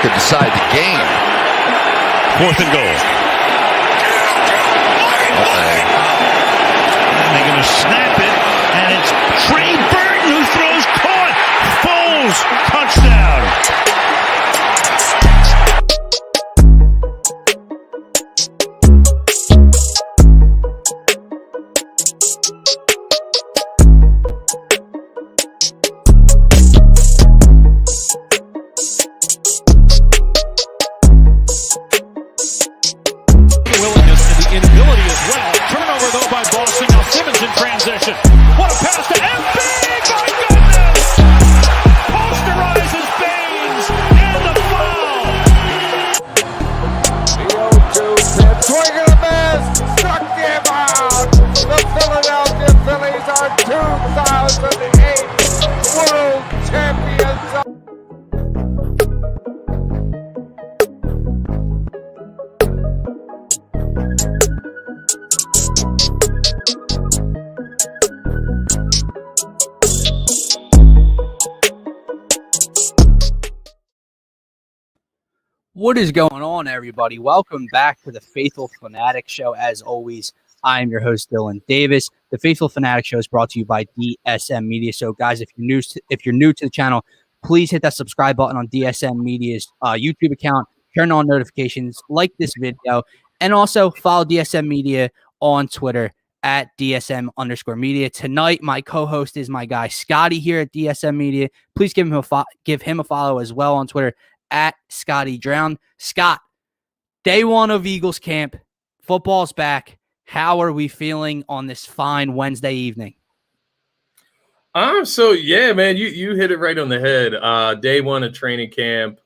could decide the game. 4th and goal. And they're going to snap it, and it's Trey Burton who throws, caught. Foles, touchdown. What a pass to MB! My goodness! Posterizes Baines and the foul! The 0-2 pitch, swing and a miss! Struck him out! The Philadelphia Phillies are 2008 World Champions! What is going on, everybody? Welcome back to the Phaithful Phanatics Show. As always, I am your host, Dylan Davis. The Phaithful Phanatics Show is brought to you by DSM Media. So, guys, if you're new to the channel, please hit that subscribe button on DSM Media's YouTube account. Turn on notifications, like this video, and also follow DSM Media on Twitter at DSM_media. Tonight, my co-host is my guy Scotty here at DSM Media. Please give him a follow as well on Twitter at Scotty Drown. Scott, day one of Eagles camp, football's back. How are we feeling on this fine Wednesday evening? So yeah, man, you hit it right on the head. Day one of training camp.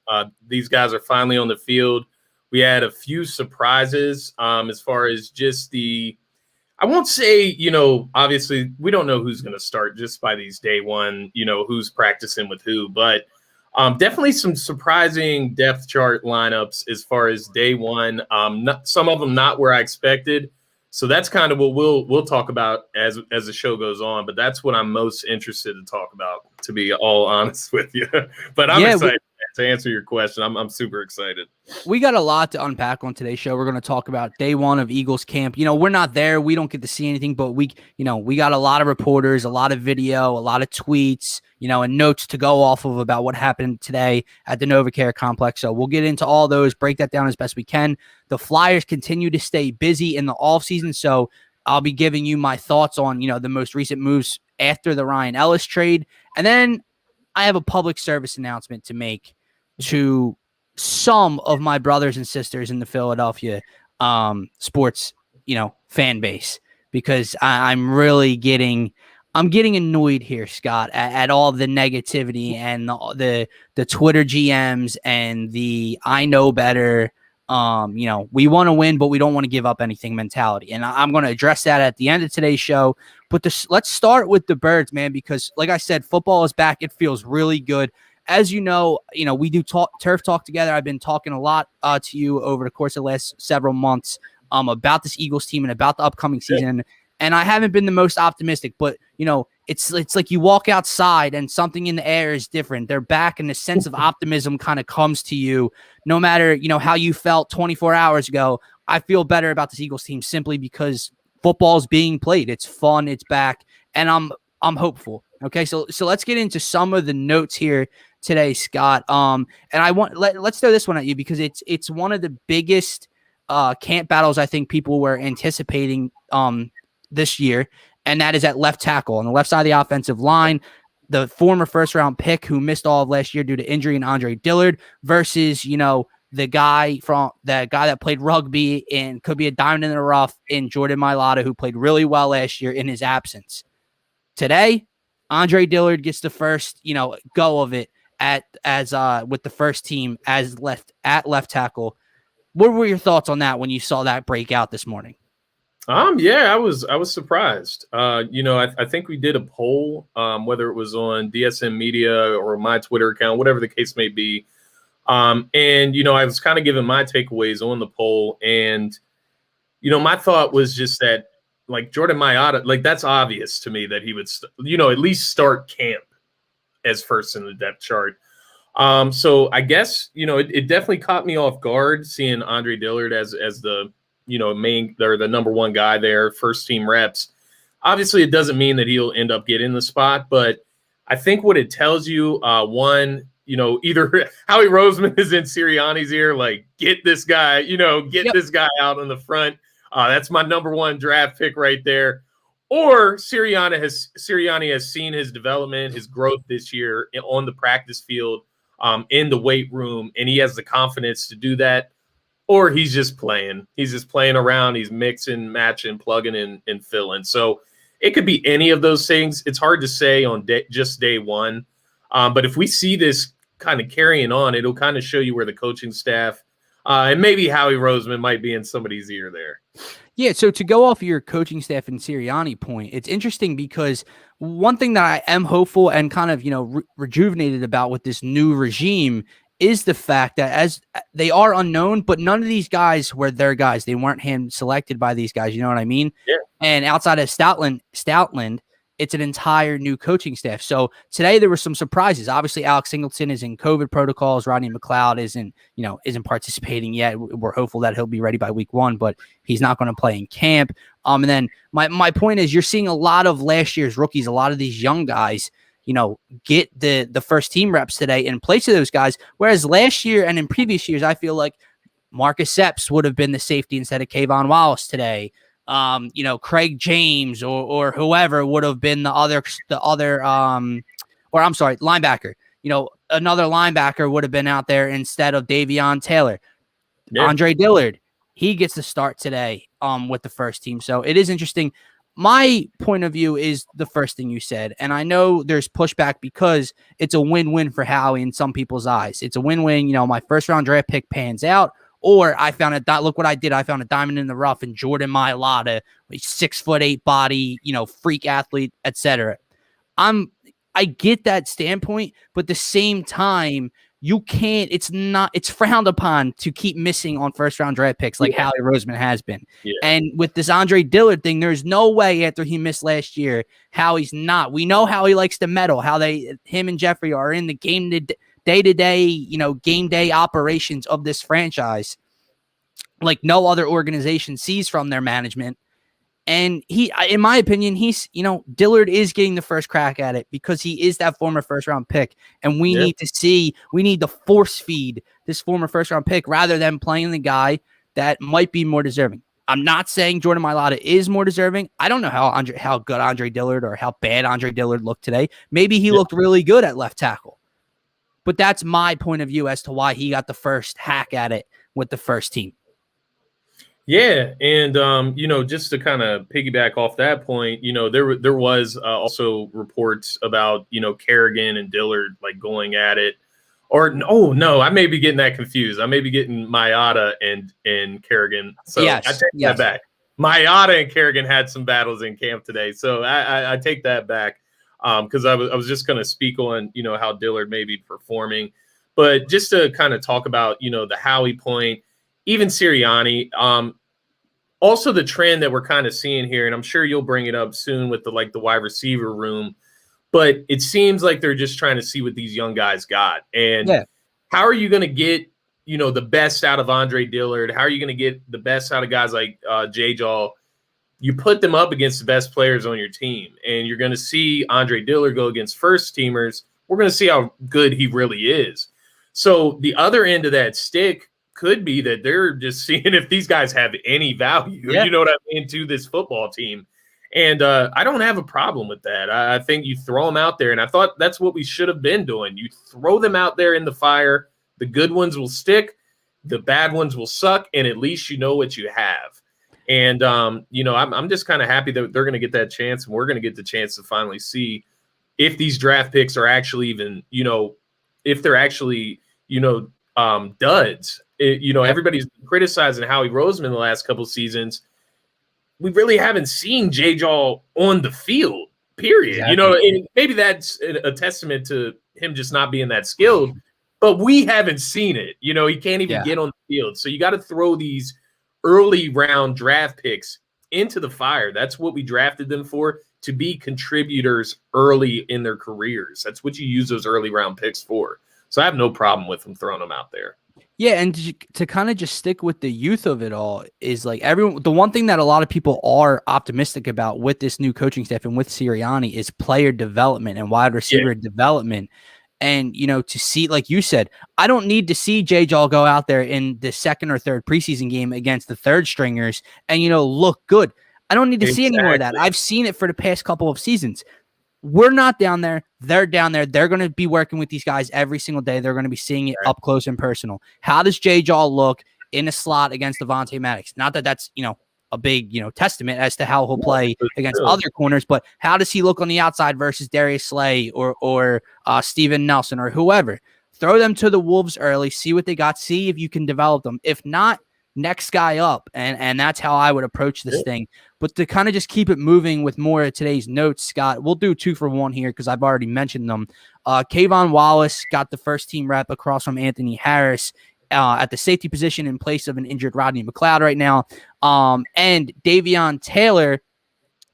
These guys are finally on the field. We had a few surprises as far as just I won't say, obviously we don't know who's going to start just by these day one, who's practicing with who, but definitely some surprising depth chart lineups as far as day one. Some of them not where I expected. So that's kind of what we'll talk about as the show goes on. But that's what I'm most interested to talk about, to be all honest with you. But I'm excited to answer your question. I'm super excited. We got a lot to unpack on today's show. We're going to talk about day one of Eagles camp. We're not there. We don't get to see anything, but we got a lot of reporters, a lot of video, a lot of tweets, and notes to go off of about what happened today at the NovaCare complex. So we'll get into all those, break that down as best we can. The Flyers continue to stay busy in the offseason, so I'll be giving you my thoughts on, the most recent moves after the Ryan Ellis trade. And then I have a public service announcement to make to some of my brothers and sisters in the Philadelphia sports, fan base, because I'm really getting annoyed here, Scott, at all the negativity and the Twitter GMs and the I know better. We want to win, but we don't want to give up anything mentality. And I'm going to address that at the end of today's show. But let's start with the Birds, man, because like I said, football is back. It feels really good. As you know, we do turf talk together. I've been talking a lot to you over the course of the last several months about this Eagles team and about the upcoming season. Yeah. And I haven't been the most optimistic, but, it's like you walk outside and something in the air is different. They're back, and the sense of optimism kind of comes to you no matter, how you felt 24 hours ago. I feel better about this Eagles team simply because football is being played. It's fun. It's back. And I'm hopeful. Okay. So let's get into some of the notes here today, Scott. And let's throw this one at you because it's one of the biggest camp battles I think people were anticipating this year, and that is at left tackle on the left side of the offensive line. The former first-round pick who missed all of last year due to injury, and Andre Dillard, versus the guy that played rugby and could be a diamond in the rough in Jordan Mailata, who played really well last year in his absence. Today, Andre Dillard gets the first go of it with the first team as left tackle. What were your thoughts on that when you saw that break out this morning? Yeah, I was surprised. I think we did a poll, whether it was on DSM Media or my Twitter account, whatever the case may be. And I was kind of giving my takeaways on the poll, and my thought was just that, like, Jordan Mailata, like, that's obvious to me that he would, at least start camp as first in the depth chart. So I guess, it definitely caught me off guard seeing Andre Dillard as the, main or the number one guy there, first team reps. Obviously, it doesn't mean that he'll end up getting the spot, but I think what it tells you, one, either Howie Roseman is in Sirianni's ear, like, get this guy, this guy out on the front. That's my number one draft pick right there. Or Sirianni has seen his development, his growth this year on the practice field, in the weight room, and he has the confidence to do that. Or he's just playing. He's just playing around. He's mixing, matching, plugging in, and filling. So it could be any of those things. It's hard to say on just day one. But if we see this kind of carrying on, it'll kind of show you where the coaching staff and maybe Howie Roseman might be in somebody's ear there. Yeah, so to go off your coaching staff and Sirianni point, it's interesting because one thing that I am hopeful and kind of, rejuvenated about with this new regime is the fact that as they are unknown, but none of these guys were their guys. They weren't hand selected by these guys. You know what I mean? Yeah. And outside of Stoutland, it's an entire new coaching staff. So today there were some surprises. Obviously, Alex Singleton is in COVID protocols. Rodney McLeod isn't participating yet. We're hopeful that he'll be ready by week 1, but he's not going to play in camp. And then my point is, you're seeing a lot of last year's rookies, a lot of these young guys, get the first team reps today in place of those guys. Whereas last year and in previous years, I feel like Marcus Epps would have been the safety instead of Kayvon Wallace today. Craig James or whoever would have been the other linebacker. Another linebacker would have been out there instead of Davion Taylor. Yeah. Andre Dillard, he gets the start today with the first team. So it is interesting. My point of view is the first thing you said, and I know there's pushback because it's a win-win for Howie in some people's eyes. It's a win-win. My first round draft pick pans out. Or I found look what I did. I found a diamond in the rough in Jordan Mailata, 6'8" body, freak athlete, etc. I get that standpoint, but at the same time, you can't, it's frowned upon to keep missing on first round draft picks like Howie Roseman has been. Yeah. And with this Andre Dillard thing, there's no way after he missed last year, Howie's not. We know how he likes to meddle, how him and Jeffrey are in the game day-to-day, game day operations of this franchise like no other organization sees from their management. And in my opinion, Dillard is getting the first crack at it because he is that former first round pick. And we need to force feed this former first round pick rather than playing the guy that might be more deserving. I'm not saying Jordan Mailata is more deserving. I don't know how good Andre Dillard or how bad Andre Dillard looked today. Maybe he looked really good at left tackle. But that's my point of view as to why he got the first hack at it with the first team. Yeah, and just to kind of piggyback off that point, there was also reports about Kerrigan and Dillard like going at it, or no, I may be getting that confused. I may be getting Mailata and Kerrigan. So I take that back. Mailata and Kerrigan had some battles in camp today, so I take that back because I was just going to speak on how Dillard may be performing, but just to kind of talk about the Howie point, even Sirianni. Also, the trend that we're kind of seeing here, and I'm sure you'll bring it up soon with the wide receiver room, but it seems like they're just trying to see what these young guys got. And how are you going to get, the best out of Andre Dillard? How are you going to get the best out of guys like J-Jaw? You put them up against the best players on your team, and you're going to see Andre Dillard go against first teamers. We're going to see how good he really is. So the other end of that stick could be that they're just seeing if these guys have any value, you know what I mean, to this football team. And I don't have a problem with that. I think you throw them out there, and I thought that's what we should have been doing. You throw them out there in the fire. The good ones will stick. The bad ones will suck, and at least you know what you have. And, I'm just kind of happy that they're going to get that chance, and we're going to get the chance to finally see if these draft picks are actually even, if they're actually, duds. Everybody's criticizing Howie Roseman the last couple seasons. We really haven't seen J-Jaw on the field, period. Exactly. And maybe that's a testament to him just not being that skilled, but we haven't seen it. He can't even get on the field. So you got to throw these early round draft picks into the fire. That's what we drafted them for, to be contributors early in their careers. That's what you use those early round picks for. So I have no problem with him throwing him out there. Yeah, and to kind of just stick with the youth of it all is like the one thing that a lot of people are optimistic about with this new coaching staff and with Sirianni is player development and wide receiver development. And, to see, like you said, I don't need to see J-Jaw go out there in the second or third preseason game against the third stringers and, look good. I don't need to see any more of that. I've seen it for the past couple of seasons. We're not down there. They're down there. They're going to be working with these guys every single day. They're going to be seeing it up close and personal. How does J-Jaw look in a slot against Devontae Maddox? Not that that's, a big, testament as to how he'll play against other corners, but how does he look on the outside versus Darius Slay or Steven Nelson or whoever? Throw them to the Wolves early, see what they got, see if you can develop them. If not, next guy up. And that's how I would approach this thing. But to kind of just keep it moving with more of today's notes, Scott, we'll do 2 for 1 here because I've already mentioned them. Kayvon Wallace got the first team rep across from Anthony Harris at the safety position in place of an injured Rodney McLeod right now. And Davion Taylor,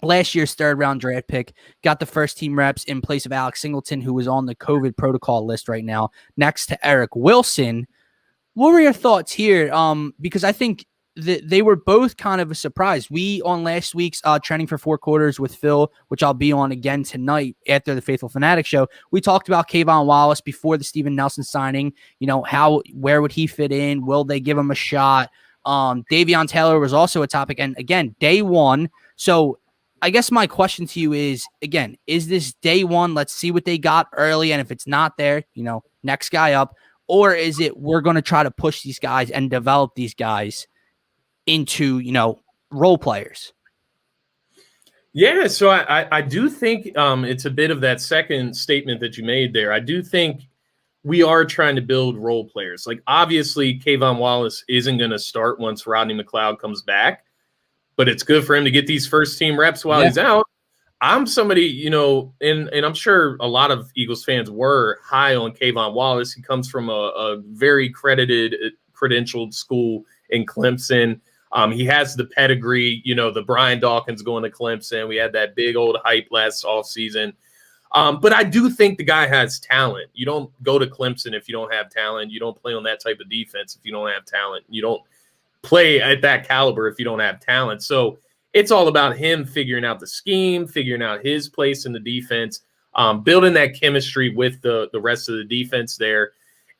last year's 3rd round draft pick, got the first team reps in place of Alex Singleton, who was on the COVID protocol list right now, next to Eric Wilson. What were your thoughts here? Because I think that they were both kind of a surprise. We, on last week's Trending for 4 Quarters with Phil, which I'll be on again tonight after the Phaithful Phanatics show, we talked about Kayvon Wallace before the Steven Nelson signing. Where would he fit in? Will they give him a shot? Davion Taylor was also a topic. And again, day one. So I guess my question to you is, again, is this day one? Let's see what they got early. And if it's not there, next guy up. Or is it we're going to try to push these guys and develop these guys into, role players? Yeah, so I do think it's a bit of that second statement that you made there. I do think we are trying to build role players. Like, obviously, Kayvon Wallace isn't going to start once Rodney McLeod comes back, but it's good for him to get these first team reps while he's out. I'm somebody, and I'm sure a lot of Eagles fans were high on Kayvon Wallace. He comes from a very credentialed school in Clemson. He has the pedigree, the Brian Dawkins going to Clemson. We had that big old hype last offseason. But I do think the guy has talent. You don't go to Clemson if you don't have talent. You don't play on that type of defense if you don't have talent. You don't play at that caliber if you don't have talent. So it's all about him figuring out the scheme, figuring out his place in the defense, building that chemistry with the rest of the defense there.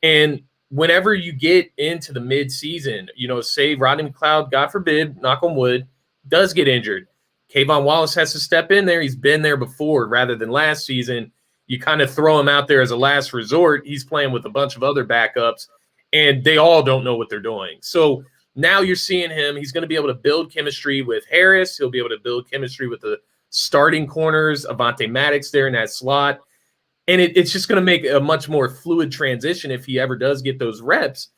And whenever you get into the midseason, say Rodney McLeod, God forbid, knock on wood, does get injured. Kayvon Wallace has to step in there. He's been there before rather than last season. You kind of throw him out there as a last resort. He's playing with a bunch of other backups, and they all don't know what they're doing. So now you're seeing him. He's going to be able to build chemistry with Harris. He'll be able to build chemistry with the starting corners, Avonte Maddox there in that slot. And it's just going to make a much more fluid transition if he ever does get those reps.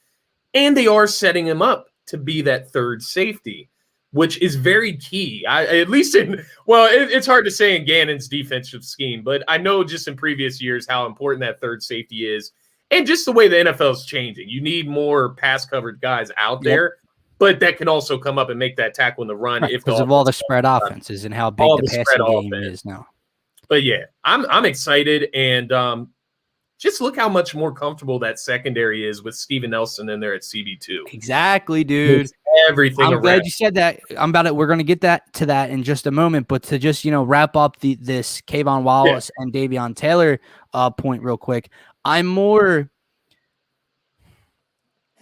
And they are setting him up to be that third safety, which is very key. It's hard to say in Gannon's defensive scheme, but I know just in previous years how important that third safety is. And just the way the NFL is changing. You need more pass-covered guys out there. But that can also come up and make that tackle in the run because of all the spread offenses and how big the passing game is now. But yeah, I'm excited, and just look how much more comfortable that secondary is with Steven Nelson in there at CB2. Exactly, dude. It's everything. I'm glad you said that. We're going to get to that in just a moment, but to just wrap up this Kayvon Wallace and Davion Taylor point real quick. I'm more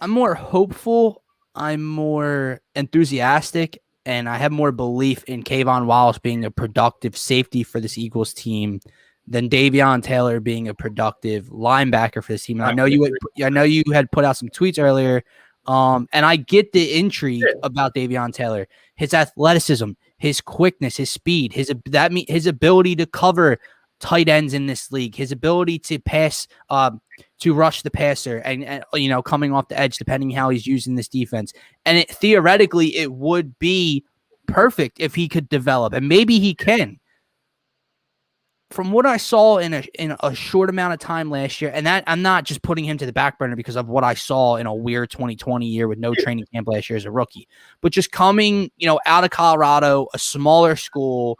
hopeful. I'm more enthusiastic, and I have more belief in Kayvon Wallace being a productive safety for this Eagles team than Davion Taylor being a productive linebacker for this team. And I know you had put out some tweets earlier, and I get the intrigue about Davion Taylor, his athleticism, his quickness, his speed, his ability to cover tight ends in this league, his ability to pass, to rush the passer and coming off the edge, depending how he's using this defense. And theoretically, it would be perfect if he could develop, and maybe he can. From what I saw in a short amount of time last year, and that I'm not just putting him to the back burner because of what I saw in a weird 2020 year with no training camp last year as a rookie, but just coming, out of Colorado, a smaller school,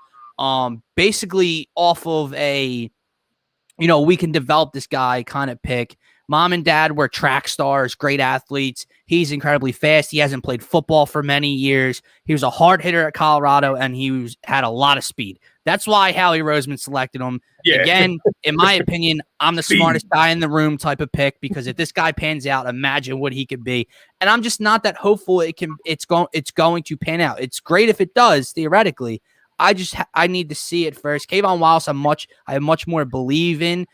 basically off of a, we can develop this guy kind of pick. Mom and dad were track stars, great athletes. He's incredibly fast. He hasn't played football for many years. He was a hard hitter at Colorado, and had a lot of speed. That's why Howie Roseman selected him. Yeah. Again, in my opinion, I'm the Speed. smartest guy in the room type of pick, because if this guy pans out, imagine what he could be. And I'm just not that hopeful it's going to pan out. It's great if it does, theoretically. I need to see it first. Kayvon Wallace, I have much more believe in.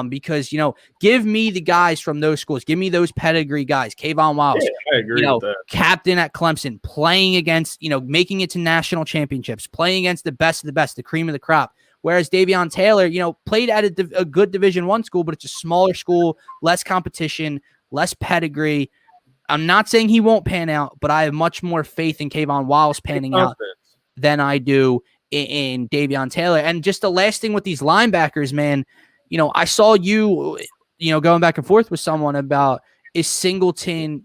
Because, give me the guys from those schools. Give me those pedigree guys. Kayvon Wallace, I agree with that. captain at Clemson, playing against, making it to national championships, playing against the best of the best, the cream of the crop. Whereas Davion Taylor, played at a good Division I school, but it's a smaller school, less competition, less pedigree. I'm not saying he won't pan out, but I have much more faith in Kayvon Wallace panning out than I do in Davion Taylor. And just the last thing with these linebackers, man, I saw you going back and forth with someone about, is Singleton,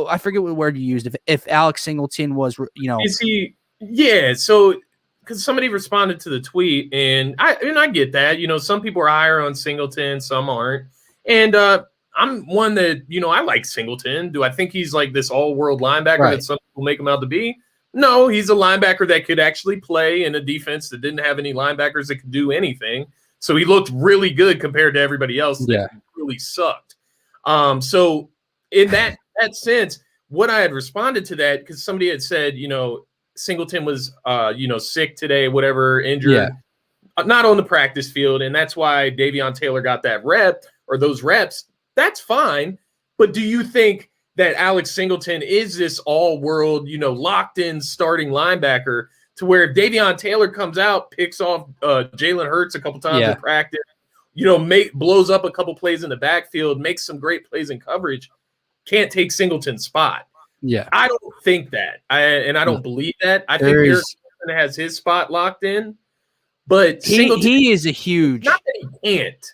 I forget what word you used. If Alex Singleton was, Is he? Yeah. So, because somebody responded to the tweet, and I get that. Some people are higher on Singleton, some aren't. And I'm one that, I like Singleton. Do I think he's like this all-world linebacker that some people make him out to be? No, he's a linebacker that could actually play in a defense that didn't have any linebackers that could do anything. So he looked really good compared to everybody else that really sucked. So in that sense, what I had responded to that, because somebody had said, Singleton was, sick today, whatever, injured, not on the practice field. And that's why Davion Taylor got that rep or those reps. That's fine. But do you think that Alex Singleton is this all-world, locked in starting linebacker, to where if Davion Taylor comes out, picks off Jalen Hurts a couple times in practice, blows up a couple plays in the backfield, makes some great plays in coverage, can't take Singleton's spot? Yeah. I don't think that. I don't believe that. I think Eric Singleton has his spot locked in. But he is a huge. Not that he can't.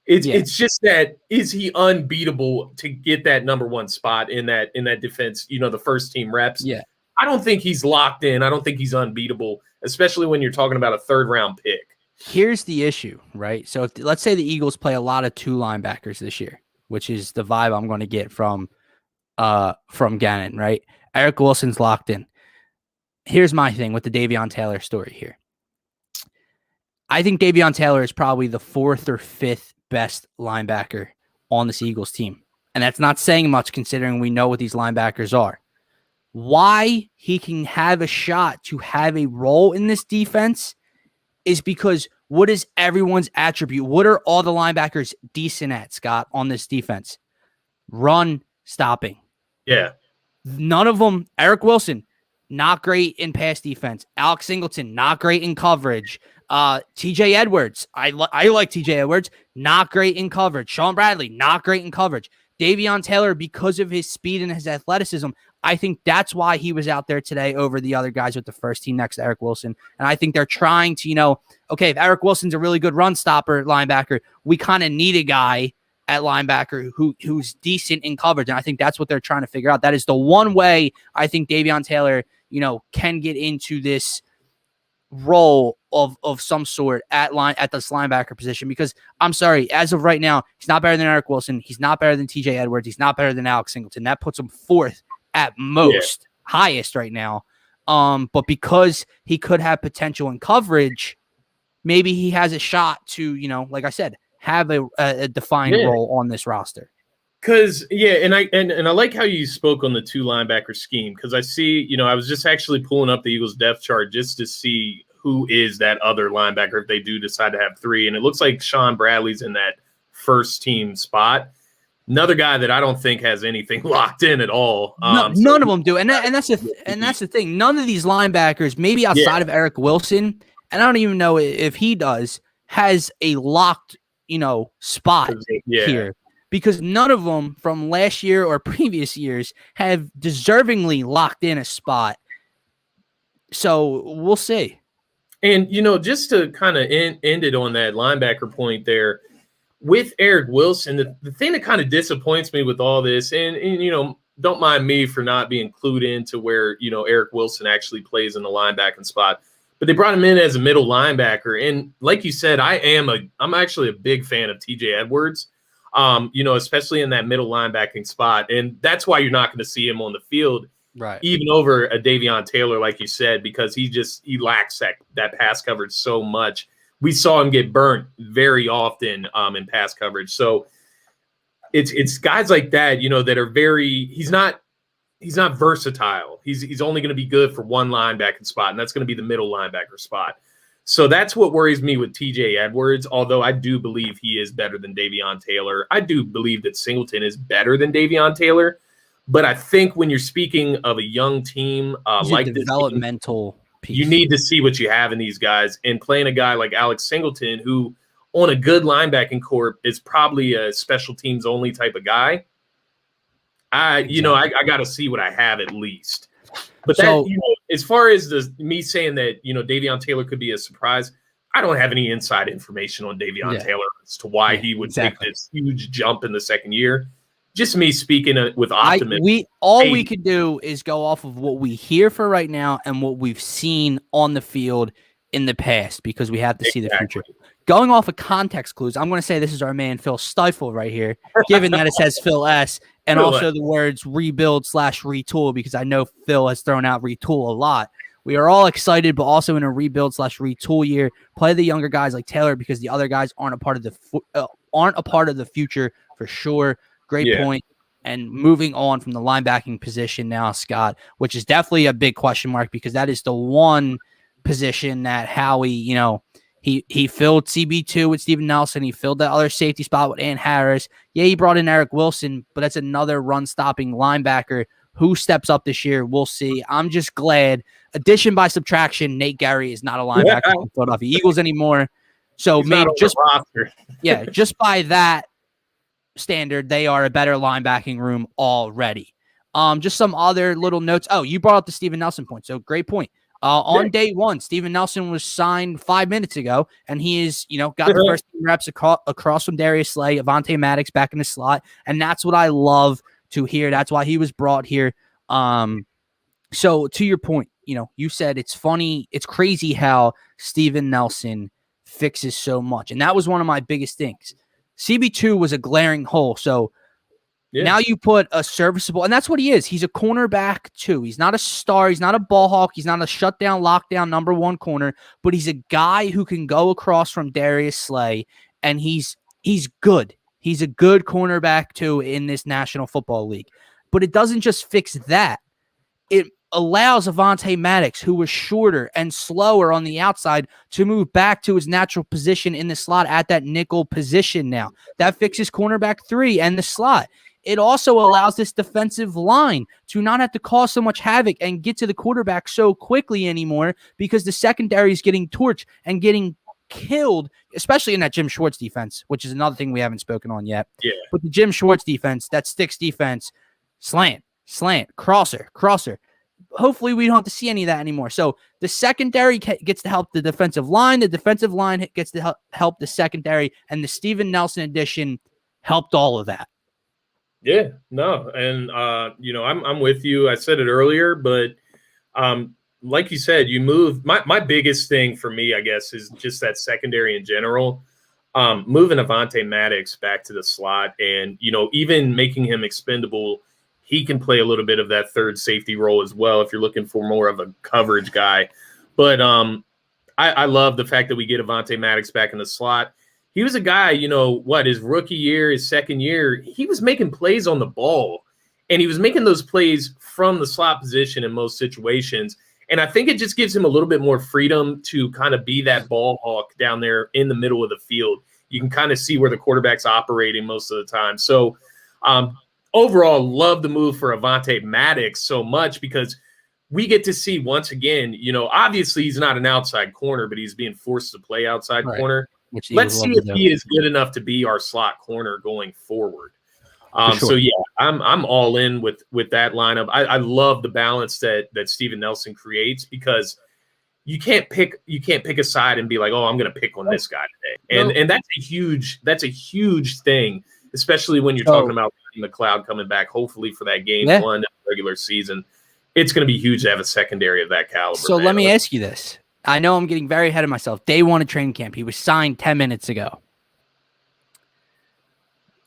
It's just that, is he unbeatable to get that number one spot in that defense, the first team reps? Yeah. I don't think he's locked in. I don't think he's unbeatable, especially when you're talking about a third-round pick. Here's the issue, right? So let's say the Eagles play a lot of two linebackers this year, which is the vibe I'm going to get from Gannon, right? Eric Wilson's locked in. Here's my thing with the Davion Taylor story here. I think Davion Taylor is probably the fourth or fifth best linebacker on this Eagles team. And that's not saying much considering we know what these linebackers are. Why he can have a shot to have a role in this defense is because what is everyone's attribute? What are all the linebackers decent at, Scott, on this defense? Run stopping. Yeah. None of them. Eric Wilson, not great in pass defense. Alex Singleton, not great in coverage. TJ Edwards, I like TJ Edwards, not great in coverage. Sean Bradley, not great in coverage. Davion Taylor, because of his speed and his athleticism, I think that's why he was out there today over the other guys with the first team next to Eric Wilson. And I think they're trying to, okay, if Eric Wilson's a really good run stopper linebacker, we kind of need a guy at linebacker who's decent in coverage. And I think that's what they're trying to figure out. That is the one way I think Davion Taylor, can get into this role of some sort at this linebacker position, because I'm sorry, as of right now, he's not better than Eric Wilson. He's not better than TJ Edwards. He's not better than Alex Singleton. That puts him fourth at most, highest right now. But because he could have potential in coverage, maybe he has a shot to, like I said, have a defined role on this roster. Because and I like how you spoke on the two linebacker scheme, because I see, I was just actually pulling up the Eagles depth chart just to see who is that other linebacker if they do decide to have three, and it looks like Sean Bradley's in that first team spot. Another guy that I don't think has anything locked in at all. None of them do, and that's the thing. None of these linebackers, maybe outside of Eric Wilson, and I don't even know if he does, has a locked spot here, because none of them from last year or previous years have deservingly locked in a spot. So we'll see. And just to kind of end it on that linebacker point there, with Eric Wilson, the thing that kind of disappoints me with all this, and don't mind me for not being clued into where, Eric Wilson actually plays in the linebacking spot, but they brought him in as a middle linebacker. And like you said, I'm actually a big fan of TJ Edwards. especially in that middle linebacking spot. And that's why you're not going to see him on the field, Right. even over a Davion Taylor, like you said, because he lacks that pass coverage so much. We saw him get burnt very often in pass coverage. So it's guys like that, that are he's not versatile. He's only going to be good for one linebacking spot, and that's going to be the middle linebacker spot. So that's what worries me with TJ Edwards, although I do believe he is better than Davion Taylor. I do believe that Singleton is better than Davion Taylor. But I think when you're speaking of a young team like this, developmental piece, you need to see what you have in these guys. And playing a guy like Alex Singleton, who on a good linebacking corps is probably a special teams only type of guy. I got to see what I have at least. But as far as me saying that, Davion Taylor could be a surprise, I don't have any inside information on Davion Taylor as to why he would take this huge jump in the second year. Just me speaking with optimism. We could do is go off of what we hear for right now and what we've seen on the field in the past, because we have to see the future. Going off of context clues, I'm going to say this is our man Phil Phaithful right here, given that it says Phil S. and also the words rebuild/retool, because I know Phil has thrown out retool a lot. We are all excited, but also in a rebuild/retool year. Play the younger guys like Taylor, because the other guys aren't a part of the future for sure. Great point. And moving on from the linebacking position now, Scott, which is definitely a big question mark, because that is the one position that Howie, he filled CB2 with Steven Nelson. He filled that other safety spot with Ant Harris. Yeah, he brought in Eric Wilson, but that's another run-stopping linebacker. Who steps up this year? We'll see. I'm just glad. Addition by subtraction, Nate Gary is not a linebacker for the Philadelphia Eagles anymore. So maybe just by that standard, they are a better linebacking room already. Just some other little notes. Oh, you brought up the Steven Nelson point. So great point. On day one, Steven Nelson was signed 5 minutes ago, and he is, got the first team reps across from Darius Slay, Avonte Maddox back in the slot. And that's what I love to hear. That's why he was brought here. So to your point, you said it's funny. It's crazy how Steven Nelson fixes so much. And that was one of my biggest things. CB2 was a glaring hole. So now you put a serviceable, and that's what he is. He's a cornerback too. He's not a star. He's not a ball hawk. He's not a shutdown, lockdown number one corner, but he's a guy who can go across from Darius Slay, and he's good. He's a good cornerback too in this National Football League. But it doesn't just fix that. It allows Avonte Maddox, who was shorter and slower on the outside, to move back to his natural position in the slot at that nickel position now. That fixes cornerback 3 and the slot. It also allows this defensive line to not have to cause so much havoc and get to the quarterback so quickly anymore, because the secondary is getting torched and getting killed, especially in that Jim Schwartz defense, which is another thing we haven't spoken on yet. Yeah. But the Jim Schwartz defense, that sticks defense, slant, crosser. Hopefully we don't have to see any of that anymore. So the secondary gets to help the defensive line. The defensive line gets to help the secondary, and the Steven Nelson addition helped all of that. Yeah, no. And, I'm with you. I said it earlier, but like you said, you move. My biggest thing for me, I guess, is just that secondary in general. Moving Avonte Maddox back to the slot and, even making him expendable, he can play a little bit of that third safety role as well if you're looking for more of a coverage guy. But I love the fact that we get Avonte Maddox back in the slot. He was a guy, his rookie year, his second year, he was making plays on the ball, and he was making those plays from the slot position in most situations. And I think it just gives him a little bit more freedom to kind of be that ball hawk down there in the middle of the field. You can kind of see where the quarterback's operating most of the time. So overall, love the move for Avonte Maddox so much, because we get to see once again, obviously he's not an outside corner, but he's being forced to play outside corner. Let's see if he is good enough to be our slot corner going forward. Sure. So yeah, I'm all in with that lineup. I love the balance that Steven Nelson creates, because you can't pick a side and be like, oh, I'm going to pick on this guy today. And that's a huge thing, especially when you're talking about McLeod coming back, hopefully for that game one of the regular season. It's going to be huge to have a secondary of that caliber. So let me ask you this. I know I'm getting very ahead of myself. Day one of training camp. He was signed 10 minutes ago.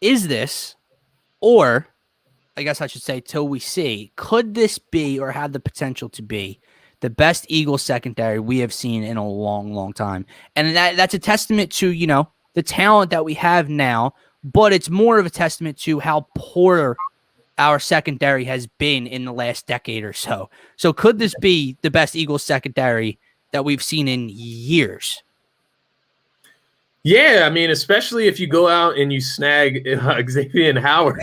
is this, or I guess I should say till we see, could this be or have the potential to be the best Eagles secondary we have seen in a long, long time? And that's a testament to, the talent that we have now, but it's more of a testament to how poor our secondary has been in the last decade or so. So could this be the best Eagles secondary that we've seen in years? Yeah, I mean, especially if you go out and you snag Xavier Howard.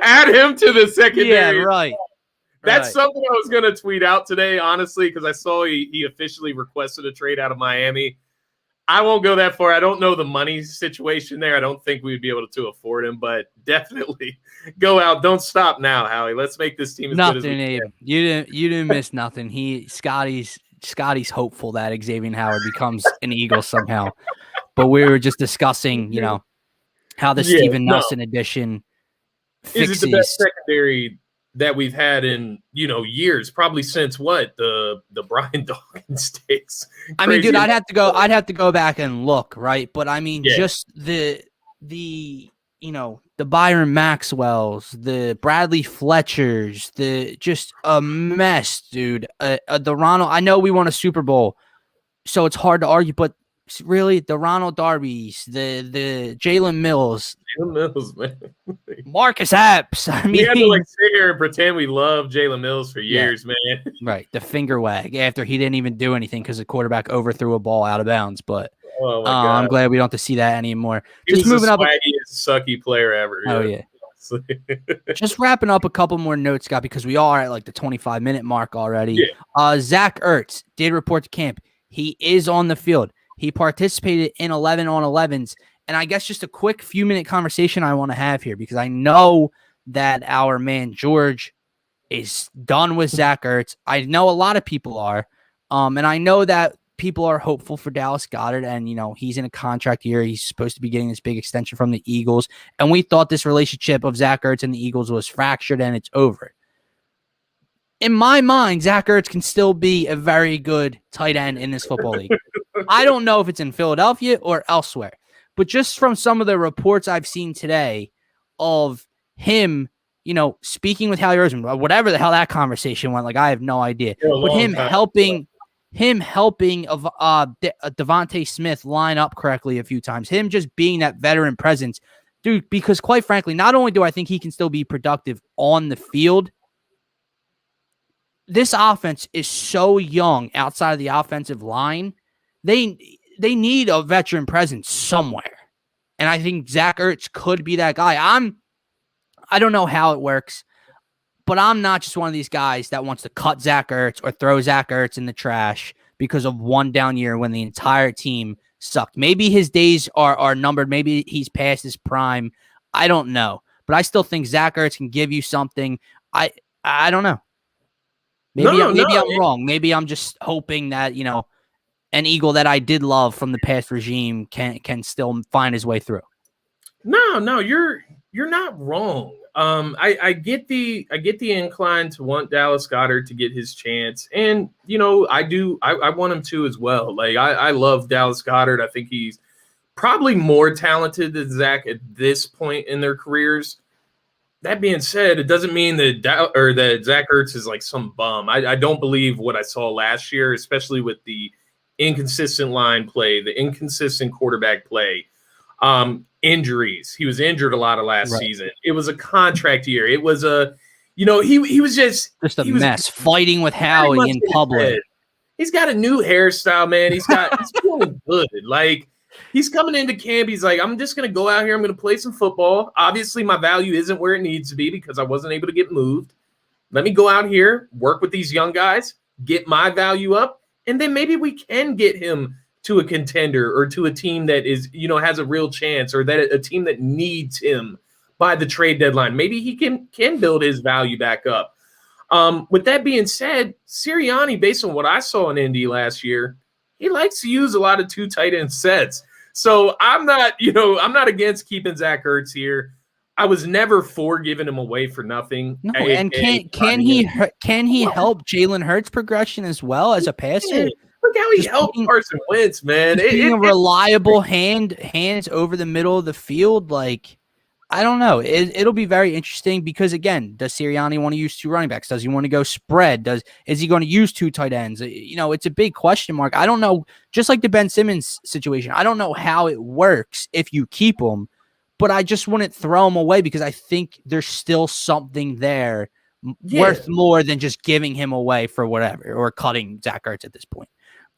Add him to the secondary. Yeah, right. That's something I was going to tweet out today, honestly, because I saw he officially requested a trade out of Miami. I won't go that far. I don't know the money situation there. I don't think we'd be able to afford him, but definitely go out. Don't stop now, Howie. Let's make this team as good as we can. You didn't miss nothing. Scotty's hopeful that Xavier Howard becomes an Eagle somehow. But we were just discussing, how the Steven Nelson edition fixes. Is it the best secondary that we've had in years, probably since the Brian Dawkins days? I mean, dude, I'd have to go back and look, right? But I mean, just the Byron Maxwells, the Bradley Fletchers, just a mess, dude. The Ronald, I know we won a Super Bowl, so it's hard to argue, but really, the Ronald Darby's, the Jalen Mills, man. Marcus Epps. I mean, we had to sit here and pretend we loved Jalen Mills for years, man. Right, the finger wag after he didn't even do anything because the quarterback overthrew a ball out of bounds. But oh my God. I'm glad we don't have to see that anymore. Just moving up, sucky player ever. Oh yeah. Just wrapping up a couple more notes, Scott, because we are at the 25-minute mark already. Yeah. Zach Ertz did report to camp. He is on the field. He participated in 11 on 11s. And I guess just a quick few-minute conversation I want to have here, because I know that our man George is done with Zach Ertz. I know a lot of people are. And I know that people are hopeful for Dallas Goedert. And, he's in a contract year. He's supposed to be getting this big extension from the Eagles. And we thought this relationship of Zach Ertz and the Eagles was fractured and it's over. In my mind, Zach Ertz can still be a very good tight end in this football league. I don't know if it's in Philadelphia or elsewhere, but just from some of the reports I've seen today of him, speaking with Howie Roseman, whatever the hell that conversation went, I have no idea. But him helping Devontae Smith line up correctly a few times, him just being that veteran presence, dude, because quite frankly, not only do I think he can still be productive on the field, this offense is so young outside of the offensive line. They need a veteran presence somewhere. And I think Zach Ertz could be that guy. I don't know how it works, but I'm not just one of these guys that wants to cut Zach Ertz or throw Zach Ertz in the trash because of one down year when the entire team sucked. Maybe his days are numbered. Maybe he's past his prime. I don't know. But I still think Zach Ertz can give you something. I don't know. Maybe I'm wrong. Maybe I'm just hoping that, an Eagle that I did love from the past regime can still find his way through. No, you're not wrong. I get the incline to want Dallas Goedert to get his chance, and I want him to as well. I love Dallas Goedert. I think he's probably more talented than Zach at this point in their careers. That being said, it doesn't mean that Zach Ertz is some bum. I don't believe what I saw last year, especially with the inconsistent line play, the inconsistent quarterback play, injuries. He was injured a lot of last season. It was a contract year. It was he was just a mess, fighting with Howie in public. He's got a new hairstyle, man. He's feeling good. He's coming into camp. He's like, I'm just going to go out here. I'm going to play some football. Obviously, my value isn't where it needs to be because I wasn't able to get moved. Let me go out here, work with these young guys, get my value up, and then maybe we can get him to a contender or to a team that is, has a real chance, or that a team that needs him by the trade deadline. Maybe he can build his value back up. With that being said, Sirianni, based on what I saw in Indy last year, he likes to use a lot of two tight end sets. So I'm not against keeping Zach Ertz here. I was never for giving him away for nothing. No, and can he help Jalen Hurts' progression as well as a passer? Look how he Just helped being- Carson Wentz, man. being a reliable hands over the middle of the field, like I don't know. It'll be very interesting because again, does Sirianni want to use 2 running backs? Does he want to go spread? Is he going to use 2 tight ends? It's a big question mark. I don't know. Just like the Ben Simmons situation, I don't know how it works if you keep him, but I just wouldn't throw him away because I think there's still something there worth more than just giving him away for whatever or cutting Zach Ertz at this point.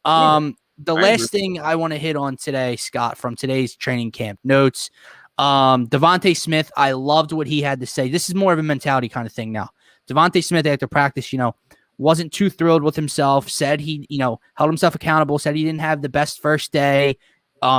The last thing I want to hit on today, Scott, from today's training camp notes. Devontae Smith, I loved what he had to say. This is more of a mentality kind of thing now. Devontae Smith after practice, wasn't too thrilled with himself, said he, held himself accountable, said he didn't have the best first day,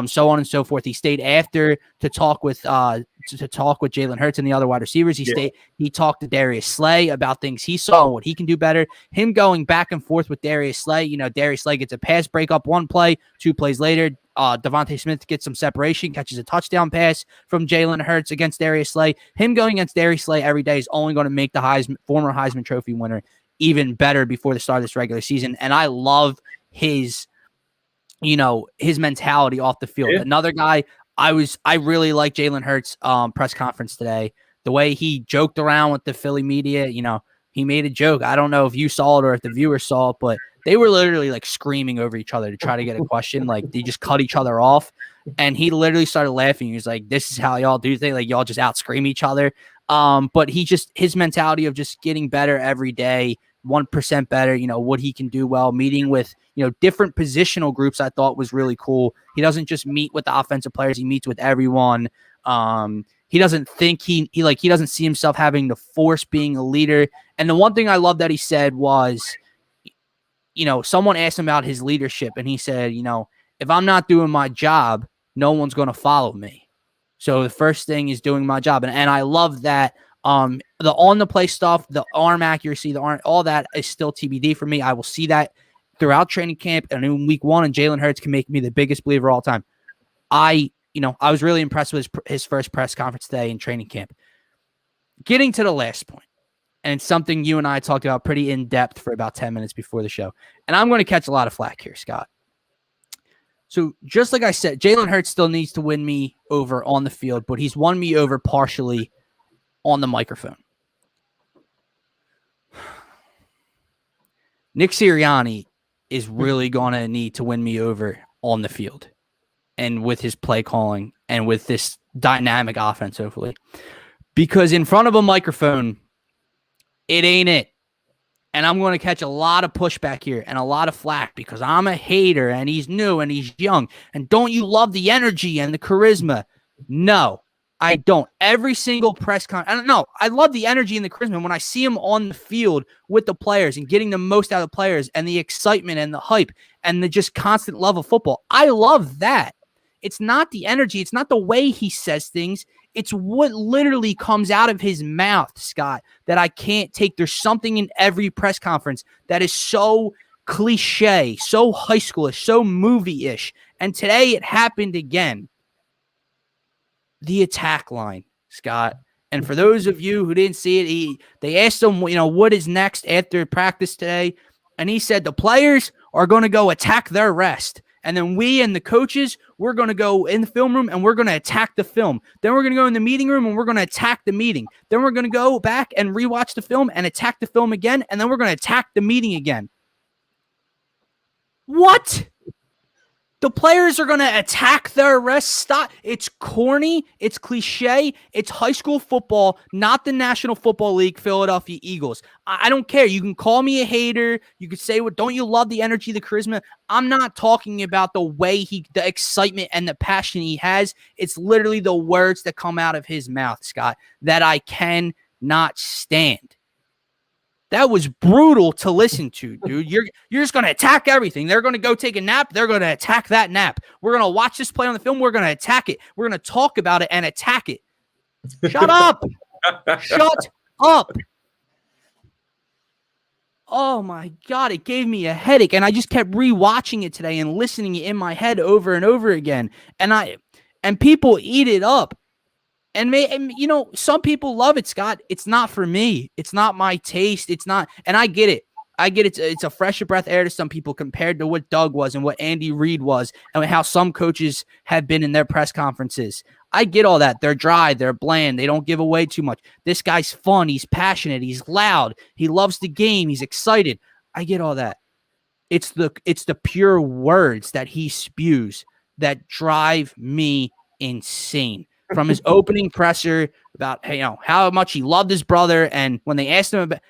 so on and so forth. He stayed after to talk with Jalen Hurts and the other wide receivers. He talked to Darius Slay about things he saw and what he can do better. Him going back and forth with Darius Slay. Darius Slay gets a pass breakup 1 play, 2 plays later. Devontae Smith gets some separation, catches a touchdown pass from Jalen Hurts against Darius Slay. Him going against Darius Slay every day is only going to make the former Heisman Trophy winner even better before the start of this regular season. And I love his mentality off the field. Yeah. Another guy, I really like Jalen Hurts' press conference today. The way he joked around with the Philly media, he made a joke. I don't know if you saw it or if the viewers saw it, but they were literally like screaming over each other to try to get a question. Like they just cut each other off. And he literally started laughing. He was like, this is how y'all do things. Like y'all just out scream each other. But his mentality of just getting better every day, 1% better, what he can do well, meeting with, different positional groups I thought was really cool. He doesn't just meet with the offensive players. He meets with everyone. He doesn't think he doesn't see himself having to force being a leader. And the one thing I love that he said was, someone asked him about his leadership and he said, if I'm not doing my job, no one's going to follow me. So the first thing is doing my job. And I love that. The on the play stuff, the arm accuracy, all that is still TBD for me. I will see that throughout training camp and in week 1, and Jalen Hurts can make me the biggest believer all time. I was really impressed with his first press conference today in training camp. Getting to the last point, and it's something you and I talked about pretty in depth for about 10 minutes before the show. And I'm going to catch a lot of flack here, Scott. So just like I said, Jalen Hurts still needs to win me over on the field, but he's won me over partially on the microphone. Nick Sirianni is really going to need to win me over on the field and with his play calling and with this dynamic offense, hopefully. Because in front of a microphone, it ain't it. And I'm going to catch a lot of pushback here and a lot of flack because I'm a hater and he's new and he's young. And don't you love the energy and the charisma? No, I don't. Every single press conference. I don't know. I love the energy and the charisma when I see him on the field with the players and getting the most out of the players and the excitement and the hype and the just constant love of football. I love that. It's not the energy. It's not the way he says things. It's what literally comes out of his mouth, Scott, that I can't take. There's something in every press conference that is so cliche, so high schoolish, so movie-ish. And today it happened again. The attack line, Scott. And for those of you who didn't see it, they asked him, what is next after practice today? And he said the players are going to go attack their rest. And then we and the coaches, we're going to go in the film room and we're going to attack the film. Then we're going to go in the meeting room and we're going to attack the meeting. Then we're going to go back and rewatch the film and attack the film again. And then we're going to attack the meeting again. What? The players are going to attack their rest. Stop. It's corny. It's cliche. It's high school football, not the National Football League Philadelphia Eagles. I don't care. You can call me a hater. You could say, "What? Don't you love the energy, the charisma?" I'm not talking about the way the excitement and the passion he has. It's literally the words that come out of his mouth, Scott, that I cannot stand. That was brutal to listen to, dude. You're just going to attack everything. They're going to go take a nap. They're going to attack that nap. We're going to watch this play on the film. We're going to attack it. We're going to talk about it and attack it. Shut up. Shut up. Oh, my God. It gave me a headache. And I just kept rewatching it today and listening it in my head over and over again. And people eat it up. And some people love it, Scott. It's not for me. It's not my taste. It's not. And I get it. I get it's a fresher breath air to some people compared to what Doug was and what Andy Reid was and how some coaches have been in their press conferences. I get all that. They're dry. They're bland. They don't give away too much. This guy's fun. He's passionate. He's loud. He loves the game. He's excited. I get all that. It's the pure words that he spews that drive me insane. From his opening presser about how much he loved his brother, and when they asked him about,